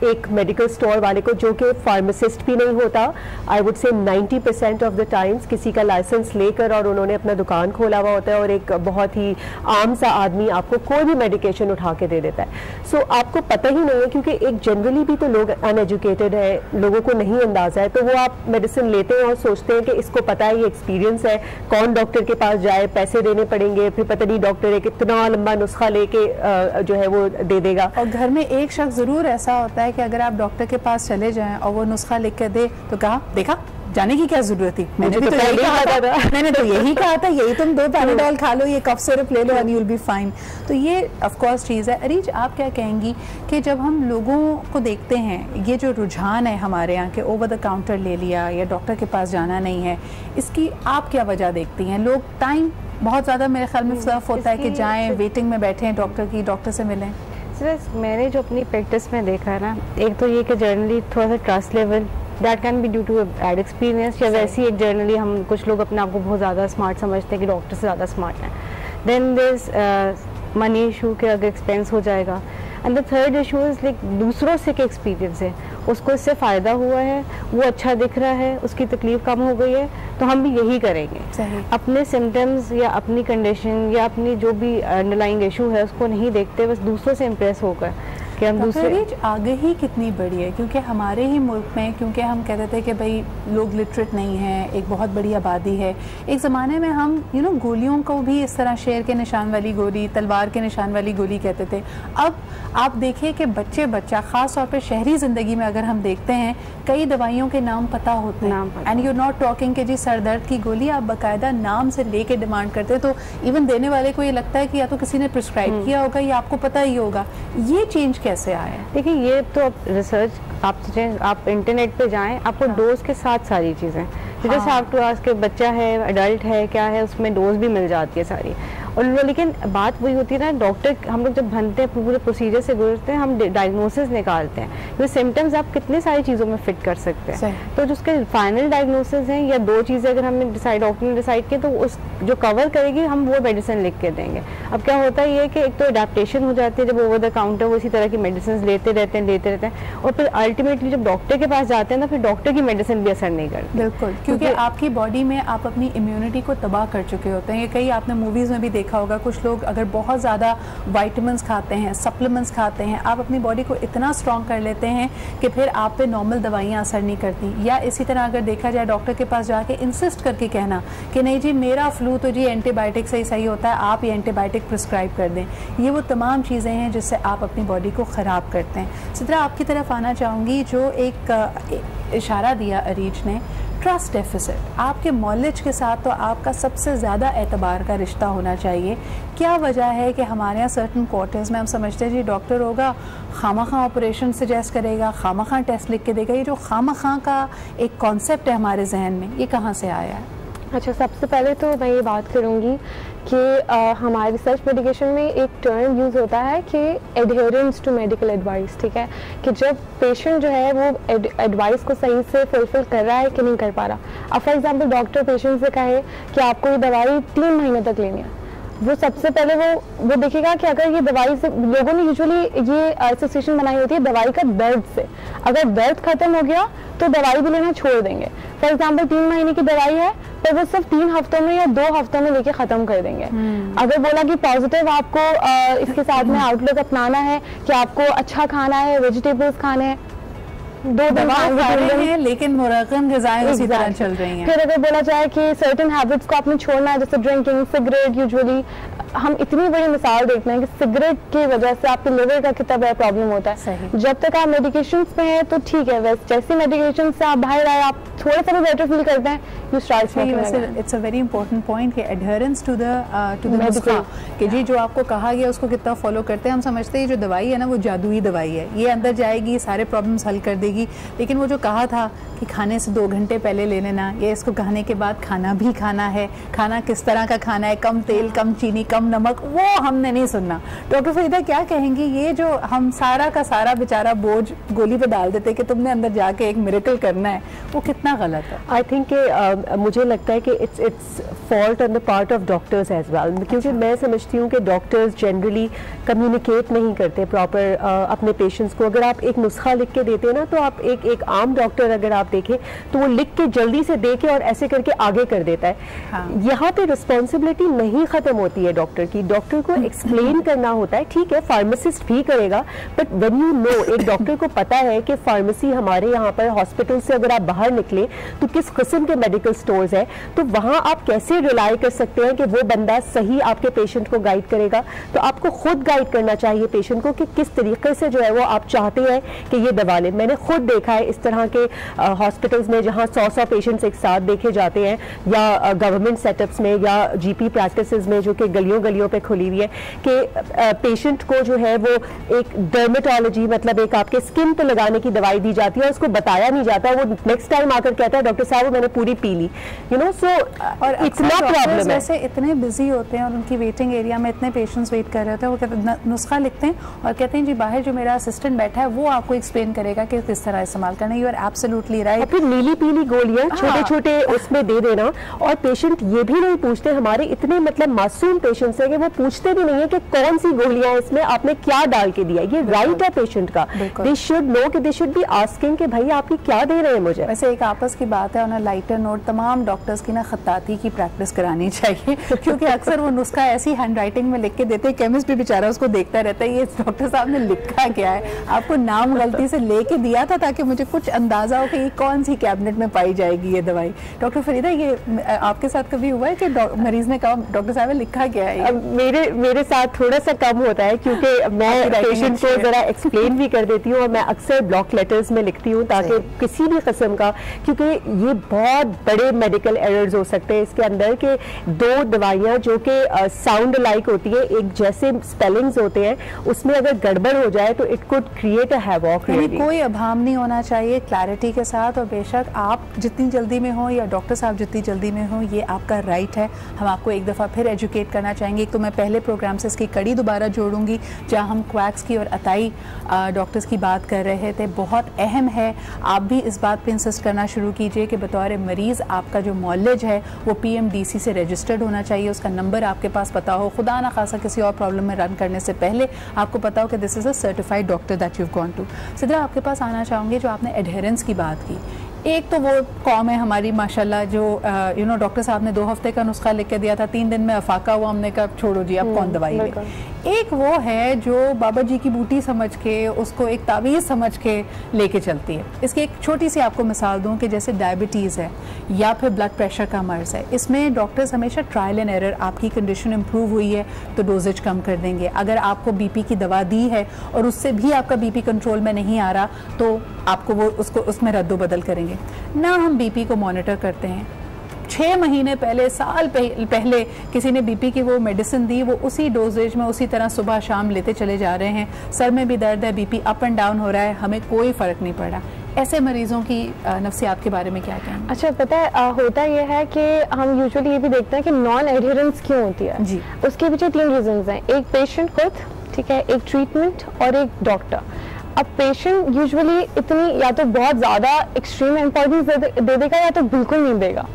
एक मेडिकल स्टोर वाले को, जो कि फार्मासिस्ट भी नहीं होता, I would say 90% of the times किसी का लाइसेंस लेकर और उन्होंने अपना दुकान खोला हुआ होता है और एक बहुत ही आम सा आदमी आपको कोई भी मेडिकेशन उठा के दे देता है। सो आपको पता ही नहीं है, क्योंकि एक जनरली भी तो लोग अनएजुकेटेड है, लोगों को नहीं अंदाजा है, तो वो आप मेडिसिन लेते हैं और सोचते हैं कि इसको पता है, ये एक्सपीरियंस है, कौन डॉक्टर के पास जाए, पैसे देने पड़ेंगे, फिर पता नहीं डॉक्टर एक इतना लंबा नुस्खा लेके जो है वो दे देगा। और घर में एक शख्स जरूर ऐसा होता है कि अगर आप डॉक्टर के पास चले जाएं और वो नुस्खा लिख कर दे तो कहा देखा जाने की क्या जरूरत थी, मैंने भी तो यही कहा था, मैंने तो यही कहा था, यही तुम 2 पैराडॉल खा लो, ये कफ सिरप ले लो and you will be fine. तो ये ऑफ कोर्स चीज़ है। अरीज, आप क्या कहेंगी कि जब हम लोगों को देखते हैं, ये जो रुझान है हमारे यहाँ के ओवर द काउंटर ले लिया या डॉक्टर के पास जाना नहीं है, इसकी आप क्या वजह देखती हैं? लोग टाइम बहुत ज़्यादा मेरे ख्याल में सर्फ होता है कि जाएँ, वेटिंग में बैठे हैं डॉक्टर से मिलें। सर, मैंने जो अपनी प्रैक्टिस में देखा है ना, एक तो ये कि जनरली थोड़ा सा trust level that can be due to bad experience, या वैसे ही एक जनरली हम कुछ लोग अपने आप को बहुत ज़्यादा स्मार्ट समझते हैं कि डॉक्टर से ज़्यादा स्मार्ट हैं। देन दिस मनी इशू के अगर एक्सपेंस हो जाएगा, and the third issue is like दूसरों से क्या एक्सपीरियंस है, उसको इससे फ़ायदा हुआ है, वो अच्छा दिख रहा है, उसकी तकलीफ कम हो गई है, तो हम भी यही करेंगे। अपने सिम्टम्स या अपनी कंडीशन या अपनी जो भी अंडरलाइंग इशू है उसको नहीं देखते, बस दूसरों से इम्प्रेस होकर कि हम दूसरे आगे कितनी बड़ी है, क्योंकि हमारे ही मुल्क में, क्योंकि हम कहते थे कि भाई लोग लिटरेट नहीं हैं, एक बहुत बड़ी आबादी है। एक ज़माने में हम गोलियों को भी इस तरह शेर के निशान वाली गोली, तलवार के निशान वाली गोली कहते थे। अब आप देखिए कि बच्चा ख़ास तौर पर शहरी ज़िंदगी में अगर हम देखते हैं, कई दवाइयों के नाम पता होते हैं, एंड यू नॉट टॉकिंग कि जी सर दर्द की गोली आप बाकायदा नाम से लेके डिमांड करते हैं, तो इवन देने वाले को ये लगता है कि या तो किसी ने प्रिस्क्राइब किया होगा या आपको पता ही होगा। ये चेंज कैसे आया है? देखिए, ये तो रिसर्च आप इंटरनेट पे जाएं, आपको डोज के साथ सारी चीज़ें, जैसे आप टू आस्क बच्चा है, अडल्ट है, क्या है, उसमें डोज भी मिल जाती है सारी। और लेकिन बात वही होती है ना, डॉक्टर हम लोग जब बनते हैं पूरे प्रोसीजर से गुजरते हैं, हम डायग्नोसिस निकालते हैं, तो सिम्टम्स आप कितनी सारी चीज़ों में फिट कर सकते हैं। तो जो उसके फाइनल डायग्नोसिस हैं या दो चीज़ें अगर हमने डॉक्टर ने डिसाइड किया, तो उस जो कवर करेगी हम वो मेडिसिन लिख के देंगे। अब क्या होता है ये कि एक तो अडेप्टेशन हो जाती है, जब ओवर द काउंटर वो इसी तरह की मेडिसिन लेते रहते हैं, और फिर अल्टीमेटली जब डॉक्टर के पास जाते हैं ना, फिर डॉक्टर की मेडिसिन भी असर नहीं करती। बिल्कुल, क्योंकि आपकी बॉडी में आप अपनी इम्यूनिटी को तबाह कर चुके होते हैं। ये कई आपने मूवीज़ में भी देखा होगा, कुछ लोग अगर बहुत ज़्यादा वाइटामिन्स खाते हैं, सप्लीमेंट्स खाते हैं, आप अपनी बॉडी को इतना स्ट्रॉन्ग कर लेते हैं कि फिर आप पे नॉर्मल दवाइयाँ असर नहीं करती। या इसी तरह अगर देखा जाए, डॉक्टर के पास जाके इंसिस्ट करके कहना कि नहीं जी मेरा फ्लू तो जी एंटीबायोटिक से ही सही होता है, आप ये एंटीबायोटिक प्रिस्क्राइब कर दें। ये वो तमाम चीज़ें हैं जिससे आप अपनी बॉडी को ख़राब करते हैं। सिद्रा, आपकी तरफ आना चाहूँगी, जो एक इशारा दिया अरीज ने, ट्रस्ट डेफिसिट। आपके मॉलेज के साथ तो आपका सबसे ज़्यादा एतबार का रिश्ता होना चाहिए। क्या वजह है कि हमारे यहाँ सर्टन क्वार्टर्स में हम समझते हैं जी डॉक्टर होगा, खामखा ऑपरेशन सजेस्ट करेगा, खामखा टेस्ट लिख के देगा। ये जो खामखा का एक कॉन्सेप्ट है हमारे जहन में, ये कहाँ से आया है? अच्छा, सबसे पहले तो मैं ये बात करूँगी कि हमारे रिसर्च मेडिकेशन में एक टर्म यूज़ होता है कि एडहेरेंस टू मेडिकल एडवाइस, ठीक है, कि जब पेशेंट जो है वो एडवाइस को सही से फुलफिल कर रहा है कि नहीं कर पा रहा। अब फॉर एग्जांपल डॉक्टर पेशेंट से कहे कि आपको ये दवाई 3 महीने तक लेनी है, वो सबसे पहले वो देखेगा कि अगर ये दवाई से, लोगों ने यूजुअली ये एसोसिएशन बनाई होती है दवाई का दर्द से, अगर दर्द खत्म हो गया तो दवाई भी लेना छोड़ देंगे। फॉर एग्जांपल 3 महीने की दवाई है तो वो सिर्फ 3 हफ्तों में या 2 हफ्तों में लेके खत्म कर देंगे। अगर बोला कि पॉजिटिव आपको इसके साथ में आउटलुक अपनाना है कि आपको अच्छा खाना है, वेजिटेबल्स खाने हैं, 2 दिन हैं, लेकिन मुराकन ग़िज़ाएं उसी तरह चल रही हैं। फिर अगर बोला जाए कि सर्टेन हैबिट्स को आपने छोड़ना है, जैसे ड्रिंकिंग, सिगरेट, यूजुअली हम इतनी बड़ी मिसाल देखते हैं कि सिगरेट की वजह से आपके लिवर का कितना बड़ा प्रॉब्लम होता है। जब तक आप मेडिकेशंस पे हैं तो ठीक है, वैसे जैसे मेडिकेशन से आप बाहर आए, आप थोड़ा सा भी बेटर फील करते हैं, you start smoking. It's a very important point कि एडहेरेंस टू द नुस्खा, कि जी जो आपको कहा गया उसको कितना फॉलो करते हैं। हम समझते हैं जो दवाई है ना वो जादुई दवाई है, ये अंदर जाएगी सारे प्रॉब्लम्स हल कर देगी, लेकिन वो जो कहा था कि खाने से 2 घंटे पहले ले लेना, ये इसको खाने के बाद खाना भी खाना है, खाना किस तरह का खाना है, कम तेल, कम चीनी, कम नमक, वो हमने नहीं सुनना। डॉक्टर फरीदा क्या कहेंगी, ये जो हम सारा का सारा बेचारा बोझ गोली पे डाल देते कि तुमने अंदर जाके एक मिरेकल करना है, वो कितना गलत है? आई थिंक मुझे लगता है कि it's fault on the part of doctors as well, क्योंकि मैं समझती हूँ कि डॉक्टर्स जनरली कम्युनिकेट नहीं करते प्रॉपर अपने पेशेंट्स को। अगर आप एक नुस्खा लिख के देते हैं ना, तो आप एक आम डॉक्टर अगर आप देखें तो वो लिख के जल्दी से दे के और ऐसे करके आगे कर देता है। हाँ। यहाँ पे रिस्पॉन्सिबिलिटी नहीं खत्म होती है डॉक्टर की, डॉक्टर को एक्सप्लेन करना होता है। ठीक है, फार्मासिस्ट भी करेगा, बट व्हेन यू नो, एक डॉक्टर को पता है कि फार्मेसी हमारे यहाँ पर हॉस्पिटल से अगर आप बाहर निकले तो किस किस्म के मेडिकल स्टोर्स है, तो वहाँ आप कैसे रिलाई कर सकते हैं कि वो बंदा सही आपके पेशेंट को गाइड करेगा। तो आपको खुद गाइड करना चाहिए पेशेंट को कि किस तरीके से जो है वो आप चाहते हैं कि ये दवा ले। मैंने खुद देखा है इस तरह के हॉस्पिटल्स में जहाँ 100 पेशेंट्स एक साथ देखे जाते हैं, या गवर्नमेंट सेटअप्स में या जीपी प्रैक्टिसेस में जो कि गलियों पे खुली हुई है, कि पेशेंट को जो है वो एक डर्मेटोलॉजी, मतलब एक आपके स्किन पे लगाने की दवाई दी जाती है और उसको बताया नहीं जाता, वो नेक्स्ट टाइम आकर कहता है डॉक्टर साहब मैंने पूरी पी ली, यू नो। सो और इतना प्रॉब्लम है, वैसे इतने बिजी होते हैं और उनकी वेटिंग एरिया में इतने पेशेंट्स वेट कर रहे होते हैं, वो कहते नुस्खा लिखते हैं और कहते हैं जी बाहर जो मेरा असिस्टेंट बैठा है वो आपको एक्सप्लेन करेगा कि किस तरह इस्तेमाल करना है। You are absolutely right. फिर नीली पीली गोलियां छोटे छोटे उसमें दे देना, और पेशेंट ये भी नहीं पूछते, हमारे इतने मतलब मासूम पेशेंट पेशेंट से कि वो पूछते भी नहीं है कि कौन सी गोलियां इसमें आपने क्या डाल के दिया, ये राइट है पेशेंट का। दे शुड नो कि दे शुड बी आस्किंग कि भाई आप ये क्या दे रहे हैं मुझे। वैसे एक आपस की बात है, ऑन अ लाइटर नोट, तमाम डॉक्टर्स की ना खत्ताती की प्रैक्टिस करानी चाहिए क्योंकि अक्सर वो नुस्खा ऐसी हैंड राइटिंग में लिख के देते हैं, केमिस्ट भी बेचारा उसको देखता रहता है ये डॉक्टर साहब ने लिखा क्या है, आपको नाम गलती से लेके दिया था ताकि मुझे कुछ अंदाजा हो कि ये कौन सी कैबिनेट में पाई जाएगी ये दवाई। डॉक्टर फरीदा, ये आपके साथ कभी हुआ है कि मरीज ने कहा डॉक्टर साहब लिखा क्या है? मेरे साथ थोड़ा सा कम होता है क्योंकि मैं पेशेंट को जरा एक्सप्लेन भी कर देती हूँ और मैं अक्सर ब्लॉक लेटर्स में लिखती हूँ ताकि किसी भी किस्म का, क्योंकि ये बहुत बड़े मेडिकल एरर्स हो सकते हैं इसके अंदर के दो दवाइयाँ जो कि साउंड लाइक होती है, एक जैसे स्पेलिंग्स होते हैं, उसमें अगर गड़बड़ हो जाए तो it could create a havoc. कोई अभाम नहीं होना चाहिए, क्लैरिटी के साथ, और बेशक आप जितनी जल्दी में हो या डॉक्टर साहब जितनी जल्दी में हो ये आपका राइट है। हम आपको एक दफ़ा फिर एजुकेट करना चाहेंगे। एक तो मैं पहले प्रोग्राम से इसकी कड़ी दोबारा जोड़ूंगी जहां हम क्वैक्स की और अताई डॉक्टर्स की बात कर रहे थे, बहुत अहम है। आप भी इस बात पे इंसिस्ट करना शुरू कीजिए कि बतौर मरीज़ आपका जो मौलज है वो PMDC से रजिस्टर्ड होना चाहिए, उसका नंबर आपके पास पता हो, खुदा ना खासा किसी और प्रॉब्लम में रन करने से पहले आपको पता हो कि this is a certified doctor that you gone to. Sidra, आपके पास आना चाहूँगी, जो आपने एडहेरेंस की बात की, एक तो वो कौम है हमारी माशाल्लाह जो डॉक्टर साहब ने 2 हफ्ते का नुस्खा लिख के दिया था, 3 दिन में अफाका हुआ, हमने कहा छोड़ो जी अब कौन दवाई ले। एक वो है जो बाबा जी की बूटी समझ के उसको एक तावीज़ समझ के लेके चलती है। इसकी एक छोटी सी आपको मिसाल दूं कि जैसे डायबिटीज़ है या फिर ब्लड प्रेशर का मर्ज़ है, इसमें डॉक्टर्स हमेशा ट्रायल एंड एरर, आपकी कंडीशन इम्प्रूव हुई है तो डोजेज कम कर देंगे, अगर आपको BP की दवा दी है और उससे भी आपका BP कंट्रोल में नहीं आ रहा तो आपको वो उसमें रद्दो बदल करेंगे ना। हम BP को मॉनिटर करते हैं, 6 महीने पहले, साल पहले किसी ने BP की वो मेडिसिन दी, वो उसी डोजेज में उसी तरह सुबह शाम लेते चले जा रहे हैं, सर में भी दर्द है, BP अप एंड डाउन हो रहा है, हमें कोई फ़र्क नहीं पड़ा। ऐसे मरीजों की नफ्सियात के बारे में क्या कहना? अच्छा, पता है होता यह है कि हम यूजुअली ये भी देखते हैं कि नॉन एडहेरेंस क्यों होती है जी। उसके पीछे 3 रीजंस हैं, एक पेशेंट खुद, ठीक है, एक ट्रीटमेंट और एक डॉक्टर। अब पेशेंट यूजुअली इतनी या तो बहुत ज़्यादा एक्सट्रीम इंपॉर्टेंस दे देगा या तो बिल्कुल नहीं देगा।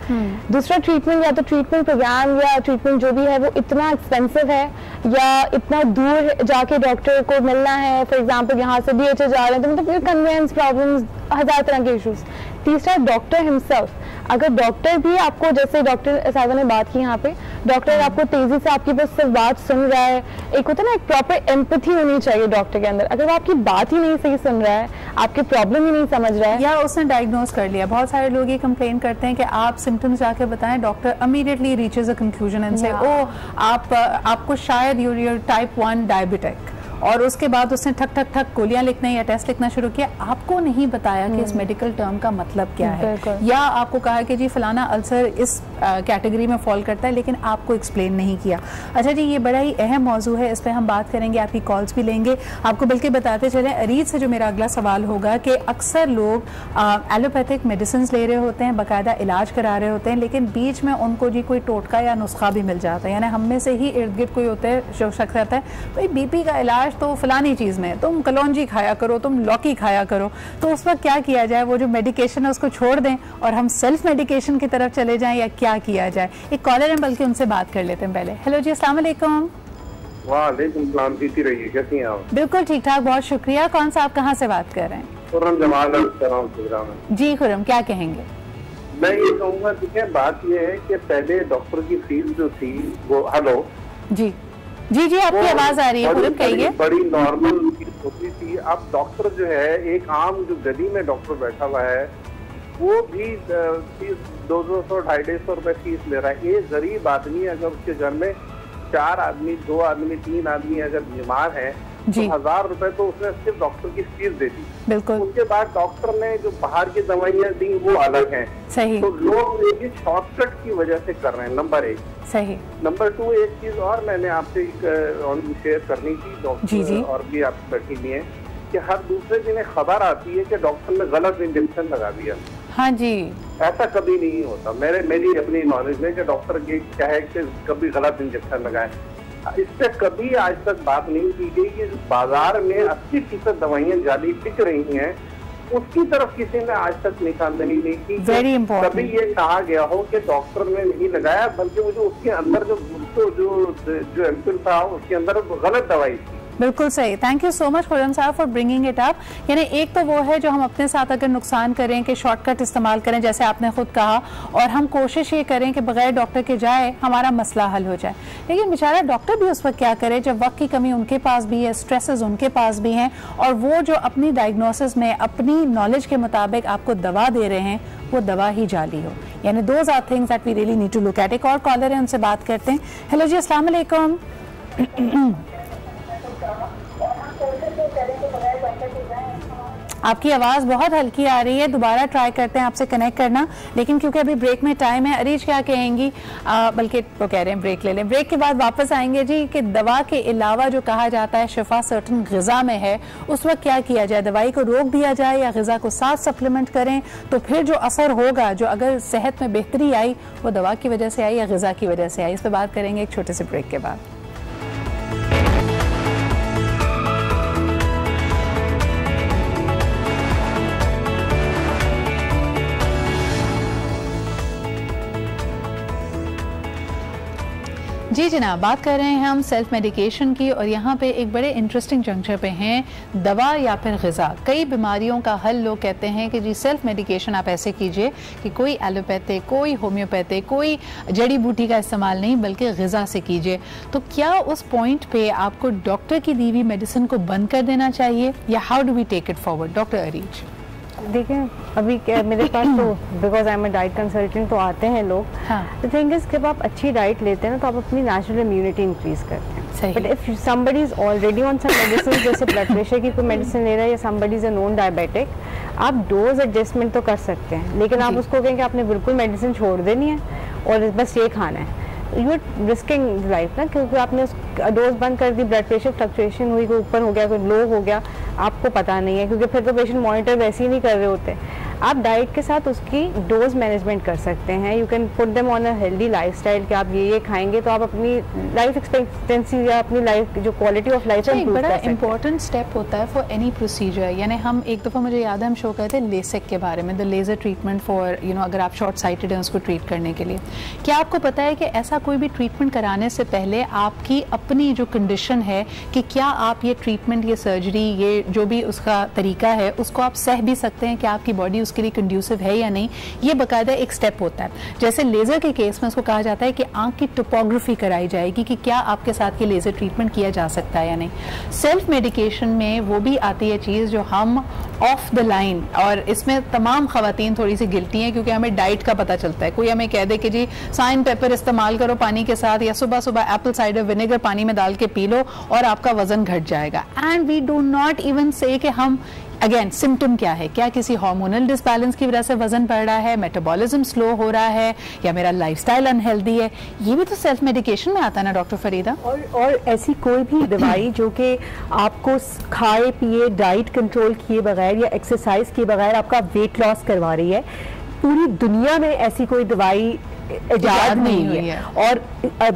दूसरा ट्रीटमेंट, या तो ट्रीटमेंट प्रोग्राम या ट्रीटमेंट जो भी है वो इतना एक्सपेंसिव है या इतना दूर जाके डॉक्टर को मिलना है, फॉर एग्जांपल यहाँ से DHA जा रहे हैं तो मतलब कन्वेंस प्रॉब्लम्स, 1000 तरह के इश्यूज। तीसरा डॉक्टर हिमसेल्फ, अगर डॉक्टर भी आपको, जैसे डॉक्टर साहिबा ने बात की यहाँ पे, डॉक्टर आपको तेजी से आपकी बस सिर्फ बात सुन रहा है, एक होता है ना एक प्रॉपर एम्पैथी होनी चाहिए डॉक्टर के अंदर, अगर वो आपकी बात ही नहीं सही सुन रहा है, आपके प्रॉब्लम ही नहीं समझ रहा है, या उसने डायग्नोज कर लिया। बहुत सारे लोग ये कंप्लेन करते हैं कि आप सिम्टम्स जाके बताएं, doctor immediately reaches a conclusion and से ओ आपको शायद यूर टाइप 1 डायबिटिक, और उसके बाद उसने ठक ठक ठक गोलियां लिखना या टेस्ट लिखना शुरू किया, आपको नहीं बताया कि इस मेडिकल टर्म का मतलब क्या है, या आपको कहा कि जी फलाना अल्सर इस कैटेगरी में फॉल करता है, लेकिन आपको एक्सप्लेन नहीं किया। अच्छा जी, ये बड़ा ही अहम मौजू है, इस पर हम बात करेंगे, आपकी कॉल्स भी लेंगे। आपको बल्कि बताते चलें अरीज से जो मेरा अगला सवाल होगा कि अक्सर लोग एलोपैथिक मेडिसिन ले रहे होते हैं, बाकायदा इलाज करा रहे होते हैं, लेकिन बीच में उनको जी कोई टोटका या नुस्खा भी मिल जाता है, यानी हम में से ही इर्द गिर्द कोई होता है जो शख्स कहता है भाई BP का इलाज तो फलानी चीज़ में, तुम कलौंजी खाया करो, तुम लौकी खाया करो, तो उस वक्त क्या किया जाए? वो जो मेडिकेशन है उसको छोड़ दें और हम सेल्फ मेडिकेशन की तरफ चले जाएं, या क्या किया जाए? एक कॉलर है, बल्कि उनसे बात कर लेते हैं पहले। हेलो जी, अस्सलाम वालेकुम। वालेकुम सलाम, जीती रहिए, कैसी हैं आप? बिल्कुल ठीक ठाक, बहुत शुक्रिया। कौन सा, आप कहाँ से बात कर रहे हैं? खुर्रम जमाल में। जी खुर्रम, क्या कहेंगे? मैं ये कहूँगा, देखिए बात ये है कि पहले डॉक्टर की फीस जो थी वो, हेलो जी जी जी, आपकी आवाज आ रही है, खुर्रम कहिए। बड़ी नॉर्मल होती थी। अब डॉक्टर जो है, एक आम जो गली में डॉक्टर बैठा हुआ है वो भी फीस 200 250 रुपए फीस ले रहा है। एक गरीब आदमी अगर उसके घर में 4 आदमी, 2 आदमी, 3 आदमी अगर बीमार है तो 1000 रुपए तो उसने सिर्फ डॉक्टर की फीस दे दी। बिल्कुल। उसके बाद डॉक्टर ने जो बाहर की दवाइयाँ दी वो अलग हैं। सही। तो लोग ये शॉर्टकट की वजह से कर रहे हैं, नंबर 1। सही। नंबर 2, एक चीज और मैंने आपसे शेयर करनी थी, डॉक्टर और भी आप बैठी हुई हैं, कि हर दूसरे दिन खबर आती है कि डॉक्टर ने गलत इंजेक्शन लगा दिया। हाँ जी, ऐसा कभी नहीं होता। मेरी अपनी नॉलेज में कि डॉक्टर ये चाहे कि कभी गलत इंजेक्शन लगाए, इस पे कभी आज तक बात नहीं की गई कि बाजार में 80% दवाइयाँ जाली बिक रही हैं, उसकी तरफ किसी ने आज तक निकाल नहीं की। Very important. कभी ये कहा गया हो कि डॉक्टर ने नहीं लगाया, बल्कि वो जो उसके अंदर जो एम्पिल था उसके अंदर गलत दवाई थी। बिल्कुल सही। Thank you so much Khurram साहब फॉर ब्रिंगिंग इट अप। यानी एक तो वो है जो हम अपने साथ अगर नुकसान करें कि शॉर्टकट इस्तेमाल करें, जैसे आपने खुद कहा, और हम कोशिश ये करें कि बगैर डॉक्टर के जाए हमारा मसला हल हो जाए। लेकिन बेचारा डॉक्टर भी उस वक्त क्या करे जब वक्त की कमी उनके पास भी है, स्ट्रेसेस उनके पास भी हैं, और वो जो अपनी डायग्नोसिस में अपनी नॉलेज के मुताबिक आपको दवा दे रहे हैं वो दवा ही जाली हो। यानी those are things that we really need to look at. एक और कॉलर है, उनसे बात करते हैं। हेलो जी, अस्सलाम वालेकुम। आपकी आवाज़ बहुत हल्की आ रही है, दोबारा ट्राई करते हैं आपसे कनेक्ट करना, लेकिन क्योंकि अभी ब्रेक में टाइम है। अरीज क्या कहेंगी? बल्कि वो कह रहे हैं ब्रेक ले लें, ब्रेक के बाद वापस आएंगे जी। कि दवा के अलावा जो कहा जाता है शिफा सर्टन ग़िज़ा में है, उस वक्त क्या किया जाए? दवाई को रोक दिया जाए या ग़िज़ा को साथ सप्लीमेंट करें? तो फिर जो असर होगा, जो अगर सेहत में बेहतरी आई, वो दवा की वजह से आई या ग़िज़ा की वजह से आई? इस पर बात करेंगे एक छोटे से ब्रेक के बाद। जी जनाब, बात कर रहे हैं हम सेल्फ मेडिकेशन की, और यहाँ पे एक बड़े इंटरेस्टिंग जंक्शन पे हैं, दवा या फिर ग़िज़ा। कई बीमारियों का हल लोग कहते हैं कि जी सेल्फ मेडिकेशन आप ऐसे कीजिए कि कोई एलोपैथिक, कोई होम्योपैथिक, कोई जड़ी बूटी का इस्तेमाल नहीं, बल्कि ग़िज़ा से कीजिए। तो क्या उस पॉइंट पे आपको डॉक्टर की दी हुई मेडिसिन को बंद कर देना चाहिए, या how do we take it forward? Doctor Areej. देखिए, अभी मेरे पास तो because I am a diet consultant तो आते हैं लोग। द थिंग इज, जब आप अच्छी डाइट लेते हैं ना तो आप अपनी नेचुरल इम्यूनिटी इंक्रीज करते हैं। But if somebody is already on some medicine, जैसे ब्लड प्रेशर की कोई मेडिसिन ले रहा है या somebody is a non diabetic, आप डोज एडजस्टमेंट तो कर सकते हैं, लेकिन आप उसको कहें कि आपने बिल्कुल मेडिसिन छोड़ देनी है और बस ये खाना है, यू आर रिस्किंग लाइफ ना, क्योंकि आपने उस डोज बंद कर दी, ब्लड प्रेशर फ्लक्चुएशन हुई, कोई ऊपर हो गया, कोई लो हो गया, आपको पता नहीं है, क्योंकि फिर तो पेशेंट मॉनिटर वैसे ही नहीं कर रहे होते। आप डाइट के साथ उसकी डोज मैनेजमेंट कर सकते हैं। You can put them on a healthy lifestyle कि आप ये खाएंगे तो आप अपनी लाइफ एक्सपेक्टेंसी या अपनी लाइफ जो क्वालिटी ऑफ लाइफ है, बड़ा इंपॉर्टेंट स्टेप होता है फॉर एनी प्रोसीजर। यानी हम एक दफ़ा, मुझे याद है, हम शो करते थे लेसिक के बारे में, द लेज़र ट्रीटमेंट फॉर अगर आप शॉर्ट साइटेड हैं उसको ट्रीट करने के लिए। क्या आपको पता है कि ऐसा कोई भी ट्रीटमेंट कराने से पहले आपकी अपनी जो कंडीशन है कि क्या आप ये ट्रीटमेंट, ये सर्जरी, ये जो भी उसका तरीका है, उसको आप सह भी सकते हैं कि आपकी बॉडी उसके लिए कंड्यूसिव है या नहीं, ये बाकायदा एक स्टेप होता है। जैसे लेजर के केस में उसको कहा जाता है कि आंख की टोपोग्राफी कराई जाएगी कि क्या आपके साथ ये लेजर ट्रीटमेंट किया जा सकता है या नहीं। सेल्फ मेडिकेशन में वो भी आती है चीज़ जो हम ऑफ द लाइन, और इसमें तमाम खवातीन थोड़ी सी गिल्टी हैं, क्योंकि हमें डाइट का पता चलता है। कोई हमें कह दे कि जी साइन पेपर इस्तेमाल करो पानी के साथ, या सुबह सुबह एप्पल साइडर विनेगर पानी में डाल के पी लो और आपका वजन घट जाएगा, and we do not even say कि हम अगेन सिम्टम क्या है, क्या किसी हार्मोनल डिसबैलेंस की वजह से वजन बढ़ रहा है, मेटाबॉलिज्म स्लो हो रहा है, या मेरा लाइफस्टाइल अनहेल्दी है। ये भी तो सेल्फ मेडिकेशन में आता है ना डॉक्टर फरीदा। और ऐसी कोई भी दवाई जो कि आपको खाए पिए, डाइट कंट्रोल किए बगैर या एक्सरसाइज किए बगैर आपका वेट लॉस करवा रही है, पूरी दुनिया में ऐसी कोई दवाई इजाद नहीं हुई है। और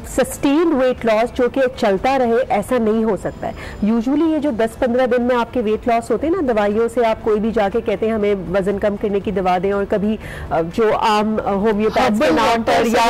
सस्टेन्ड वेट लॉस जो कि चलता रहे, ऐसा नहीं हो सकता है। यूजुअली ये जो 10-15 दिन में आपके वेट लॉस होते हैं ना, दवाइयों से आप कोई भी जाके कहते हैं हमें वजन कम करने की दवा दें, और कभी जो आम होम्योपैथ के नाम पर या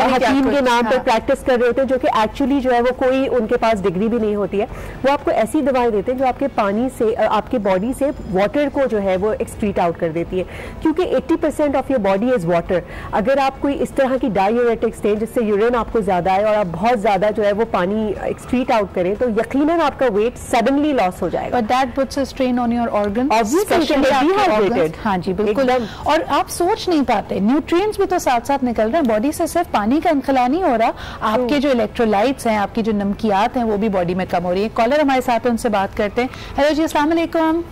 हकीम के नाम पर प्रैक्टिस कर रहे होते हैं, जो कि एक्चुअली जो है वो कोई उनके पास डिग्री भी नहीं होती है, वो आपको ऐसी दवाएं देते हैं जो आपके पानी से, आपके बॉडी से वाटर को जो है वो एक्सक्रीट आउट कर देती है, क्योंकि 80% of your body is water. अगर आप कोई इस तरह की डायूरेटिक स्टेज, जिससे यूरिन आपको ज्यादा है और आप बहुत ज्यादा जो है वो पानी एक्सक्रीट आउट करें, तो यकीनन आपका वेट सडनली लॉस हो जाएगा। But that puts a strain on your organs, हाँ जी बिल्कुल। और आप सोच नहीं पाते, न्यूट्रिएंट्स भी तो साथ साथ निकल रहे हैं बॉडी से, सिर्फ पानी का इंखला नहीं हो रहा, आपके जो इलेक्ट्रोलाइट्स हैं, आपकी जो नमकियात हैं, वो भी बॉडी में कम हो रही है। कॉलर हमारे साथ है, उनसे बात करते हैं। हेलो जी, अस्सलाम वालेकुम।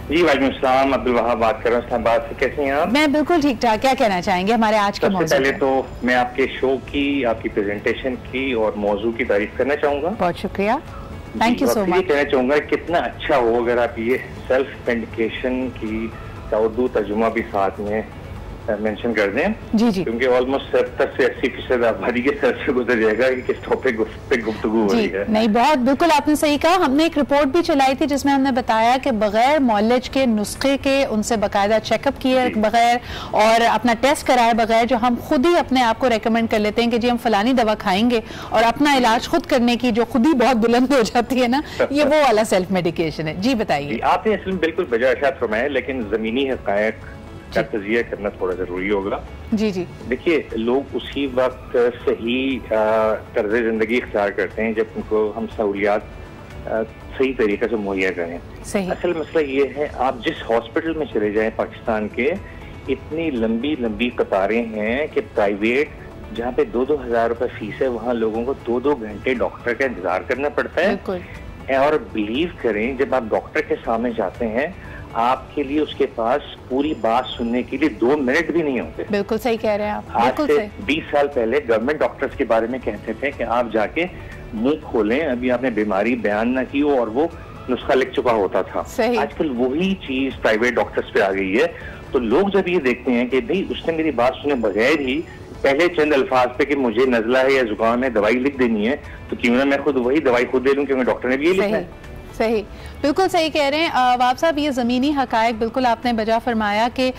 जी वालेकुम सलाम, अब्दुल वहाब बात कर रहा हूँ इस्लामाबाद से। कैसी हैं आप? मैं बिल्कुल ठीक ठाक। क्या कहना चाहेंगे हमारे आज के मौजू? पहले तो मैं आपके शो की, आपकी प्रेजेंटेशन की और मौजू की तारीफ करना चाहूँगा। बहुत शुक्रिया, थैंक यू सो मच। कहना चाहूँगा कितना अच्छा हो अगर आप ये सेल्फ मेडिकेशन की उर्दू तर्जुमा भी साथ में मेंशन कर दें जी जी, क्योंकि ऑलमोस्ट 70 से 80% आबादी के सर से गुजर जाएगा कि किस टॉपिक पे गुफ्तगू हो रही है। नहीं, बहुत बिल्कुल आपने सही कहा। हमने एक रिपोर्ट भी चलाई थी जिसमें हमने बताया कि बगैर मौलज के नुस्खे के उनसे बाकायदा चेकअप किए बगैर और अपना टेस्ट कराए बगैर जो हम खुद ही अपने आप को रेकमेंड कर लेते हैं कि जी हम फलानी दवा खाएंगे और अपना इलाज खुद करने की जो खुद ही बहुत बुलंद हो जाती है ना, ये वो वाला सेल्फ मेडिकेशन है। जी बताइए। आपने असल में बिल्कुल बजा इरशाद फरमाया, लेकिन जमीनी हक़ायक़ का तज़किया करना थोड़ा जरूरी होगा। जी जी, देखिए, लोग उसी वक्त सही तर्ज़ ज़िंदगी इख्तियार करते हैं जब उनको हम सहूलियात सही तरीके से मुहैया करें। असल मसला ये है, आप जिस हॉस्पिटल में चले जाएं पाकिस्तान के, इतनी लंबी लंबी कतारें हैं कि प्राइवेट जहाँ पे 2-2 हज़ार रुपए फीस है, वहाँ लोगों को 2-2 घंटे डॉक्टर का इंतजार करना पड़ता है। और बिलीव करें, जब आप डॉक्टर के सामने जाते हैं, आपके लिए उसके पास पूरी बात सुनने के लिए 2 मिनट भी नहीं होते। बिल्कुल सही कह रहे हैं आप। आज से 20 साल पहले गवर्नमेंट डॉक्टर्स के बारे में कहते थे कि आप जाके मुंह खोलें, अभी आपने बीमारी बयान ना की हो, और वो नुस्खा लिख चुका होता था। आजकल वही चीज प्राइवेट डॉक्टर्स पे आ गई है। तो लोग जब ये देखते हैं कि भाई उसने मेरी बात सुने बगैर ही पहले चंद अल्फाज पे कि मुझे नजला है या जुकाम है, दवाई लिख देनी है, तो क्यों ना मैं खुद वही दवाई खुद दे लूं, क्योंकि डॉक्टर ने भी ये लिखा है। सही, बिल्कुल सही कह रहे हैं वाब साहब। ये ज़मीनी हक़ायक़ बिल्कुल आपने बजा फरमाया कि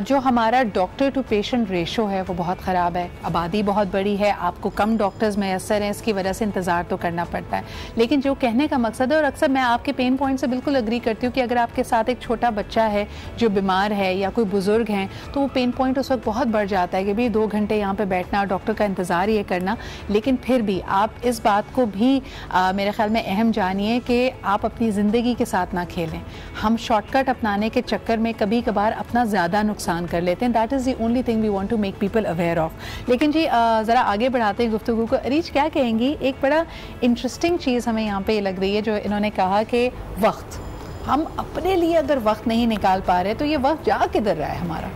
जो हमारा डॉक्टर टू पेशेंट रेशो है वो बहुत ख़राब है। आबादी बहुत बड़ी है, आपको कम डॉक्टर्स मैसर हैं, इसकी वजह से इंतज़ार तो करना पड़ता है। लेकिन जो कहने का मकसद है, और अक्सर मैं आपके पेन पॉइंट से बिल्कुल अग्री करती हूँ कि अगर आपके साथ एक छोटा बच्चा है जो बीमार है या कोई बुज़ुर्ग हैं, तो वो पेन पॉइंट उस वक्त बहुत बढ़ जाता है कि भाई 2 घंटे यहाँ पर बैठना, डॉक्टर का इंतज़ार ये करना। लेकिन फिर भी आप इस बात को भी मेरे ख्याल में अहम जानिए कि आप अपनी ज़िंदगी के साथ ना खेलें। हम शॉर्टकट अपनाने के चक्कर में कभी कभार अपना ज़्यादा नुकसान कर लेते हैं। That is the only thing we want to make people aware of. लेकिन जी ज़रा आगे बढ़ाते हैं गुफ्तगू को। अरीज, क्या कहेंगी? एक बड़ा इंटरेस्टिंग चीज़ हमें यहाँ पे ये लग रही है जो इन्होंने कहा कि वक्त, हम अपने लिए अगर वक्त नहीं निकाल पा रहे तो ये वक्त जा किधर रहा है हमारा?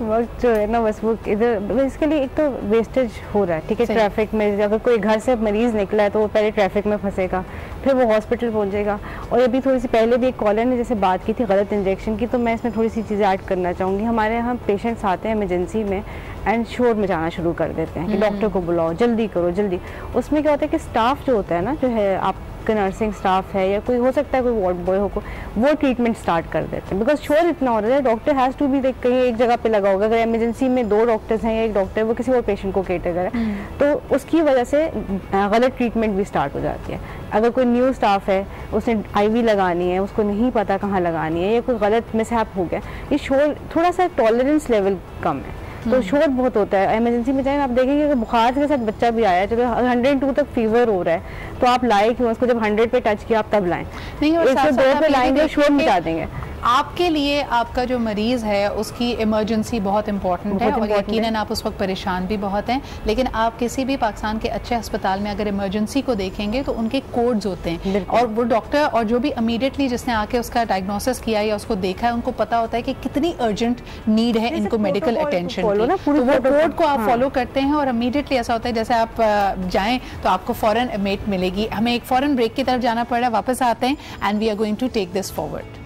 वक्त जो है ना, बस वो इधर, इसके लिए एक तो वेस्टेज हो रहा है। ठीक है, ट्रैफिक में अगर कोई घर से मरीज निकला है तो वो पहले ट्रैफिक में फंसेगा, फिर वो हॉस्पिटल पहुंचेगा। और अभी थोड़ी सी पहले भी एक कॉलर ने जैसे बात की थी गलत इंजेक्शन की, तो मैं इसमें थोड़ी सी चीज़ें ऐड करना चाहूँगी। हमारे यहाँ पेशेंट्स आते हैं इमरजेंसी में एंड शोर मचाना शुरू कर देते हैं कि डॉक्टर को बुलाओ, जल्दी करो जल्दी। उसमें क्या होता है कि स्टाफ जो होता है ना, जो है आप नर्सिंग स्टाफ है या कोई हो सकता है कोई वार्ड बॉय हो, वो ट्रीटमेंट स्टार्ट कर देते हैं बिकॉज शोर इतना हो रहा है। डॉक्टर हैज़ टू बी कहीं एक जगह पे लगा होगा। अगर इमरजेंसी में 2 डॉक्टर्स हैं या एक डॉक्टर वो किसी और पेशेंट को केटर करे, तो उसकी वजह से गलत ट्रीटमेंट भी स्टार्ट हो जाती है। अगर कोई न्यू स्टाफ है, उसने IV लगानी है, उसको नहीं पता कहाँ लगानी है, या कोई गलत मिसहैप हो गया, ये शोर थोड़ा सा टॉलरेंस लेवल कम है, तो शोर बहुत होता है। इमरजेंसी में जाए, आप देखेंगे अगर बुखार के साथ बच्चा भी आया, चलो 102 तक फीवर हो रहा है, तो आप लाए क्यों? उसको जब 100 पे टच किया आप तब लाएं, 102 पे लाएंगे, शोर मिटा देंगे। आपके लिए आपका जो मरीज है उसकी इमरजेंसी बहुत इंपॉर्टेंट है और यकीनन आप उस वक्त परेशान भी बहुत हैं। लेकिन आप किसी भी पाकिस्तान के अच्छे अस्पताल में अगर इमरजेंसी को देखेंगे तो उनके कोड्स होते हैं, और वो डॉक्टर और जो भी इमीडिएटली जिसने आके उसका डायग्नोसिस किया या उसको देखा है, उनको पता होता है कि कितनी अर्जेंट नीड है इनको मेडिकल अटेंशन की, तो वो कोड को आप फॉलो करते हैं। और इमीडिएटली ऐसा होता है जैसे आप जाएं तो आपको फॉरन मेट मिलेगी। हमें एक फॉरन ब्रेक की तरफ जाना पड़ रहा है, वापस आते हैं and we are going to take this forward.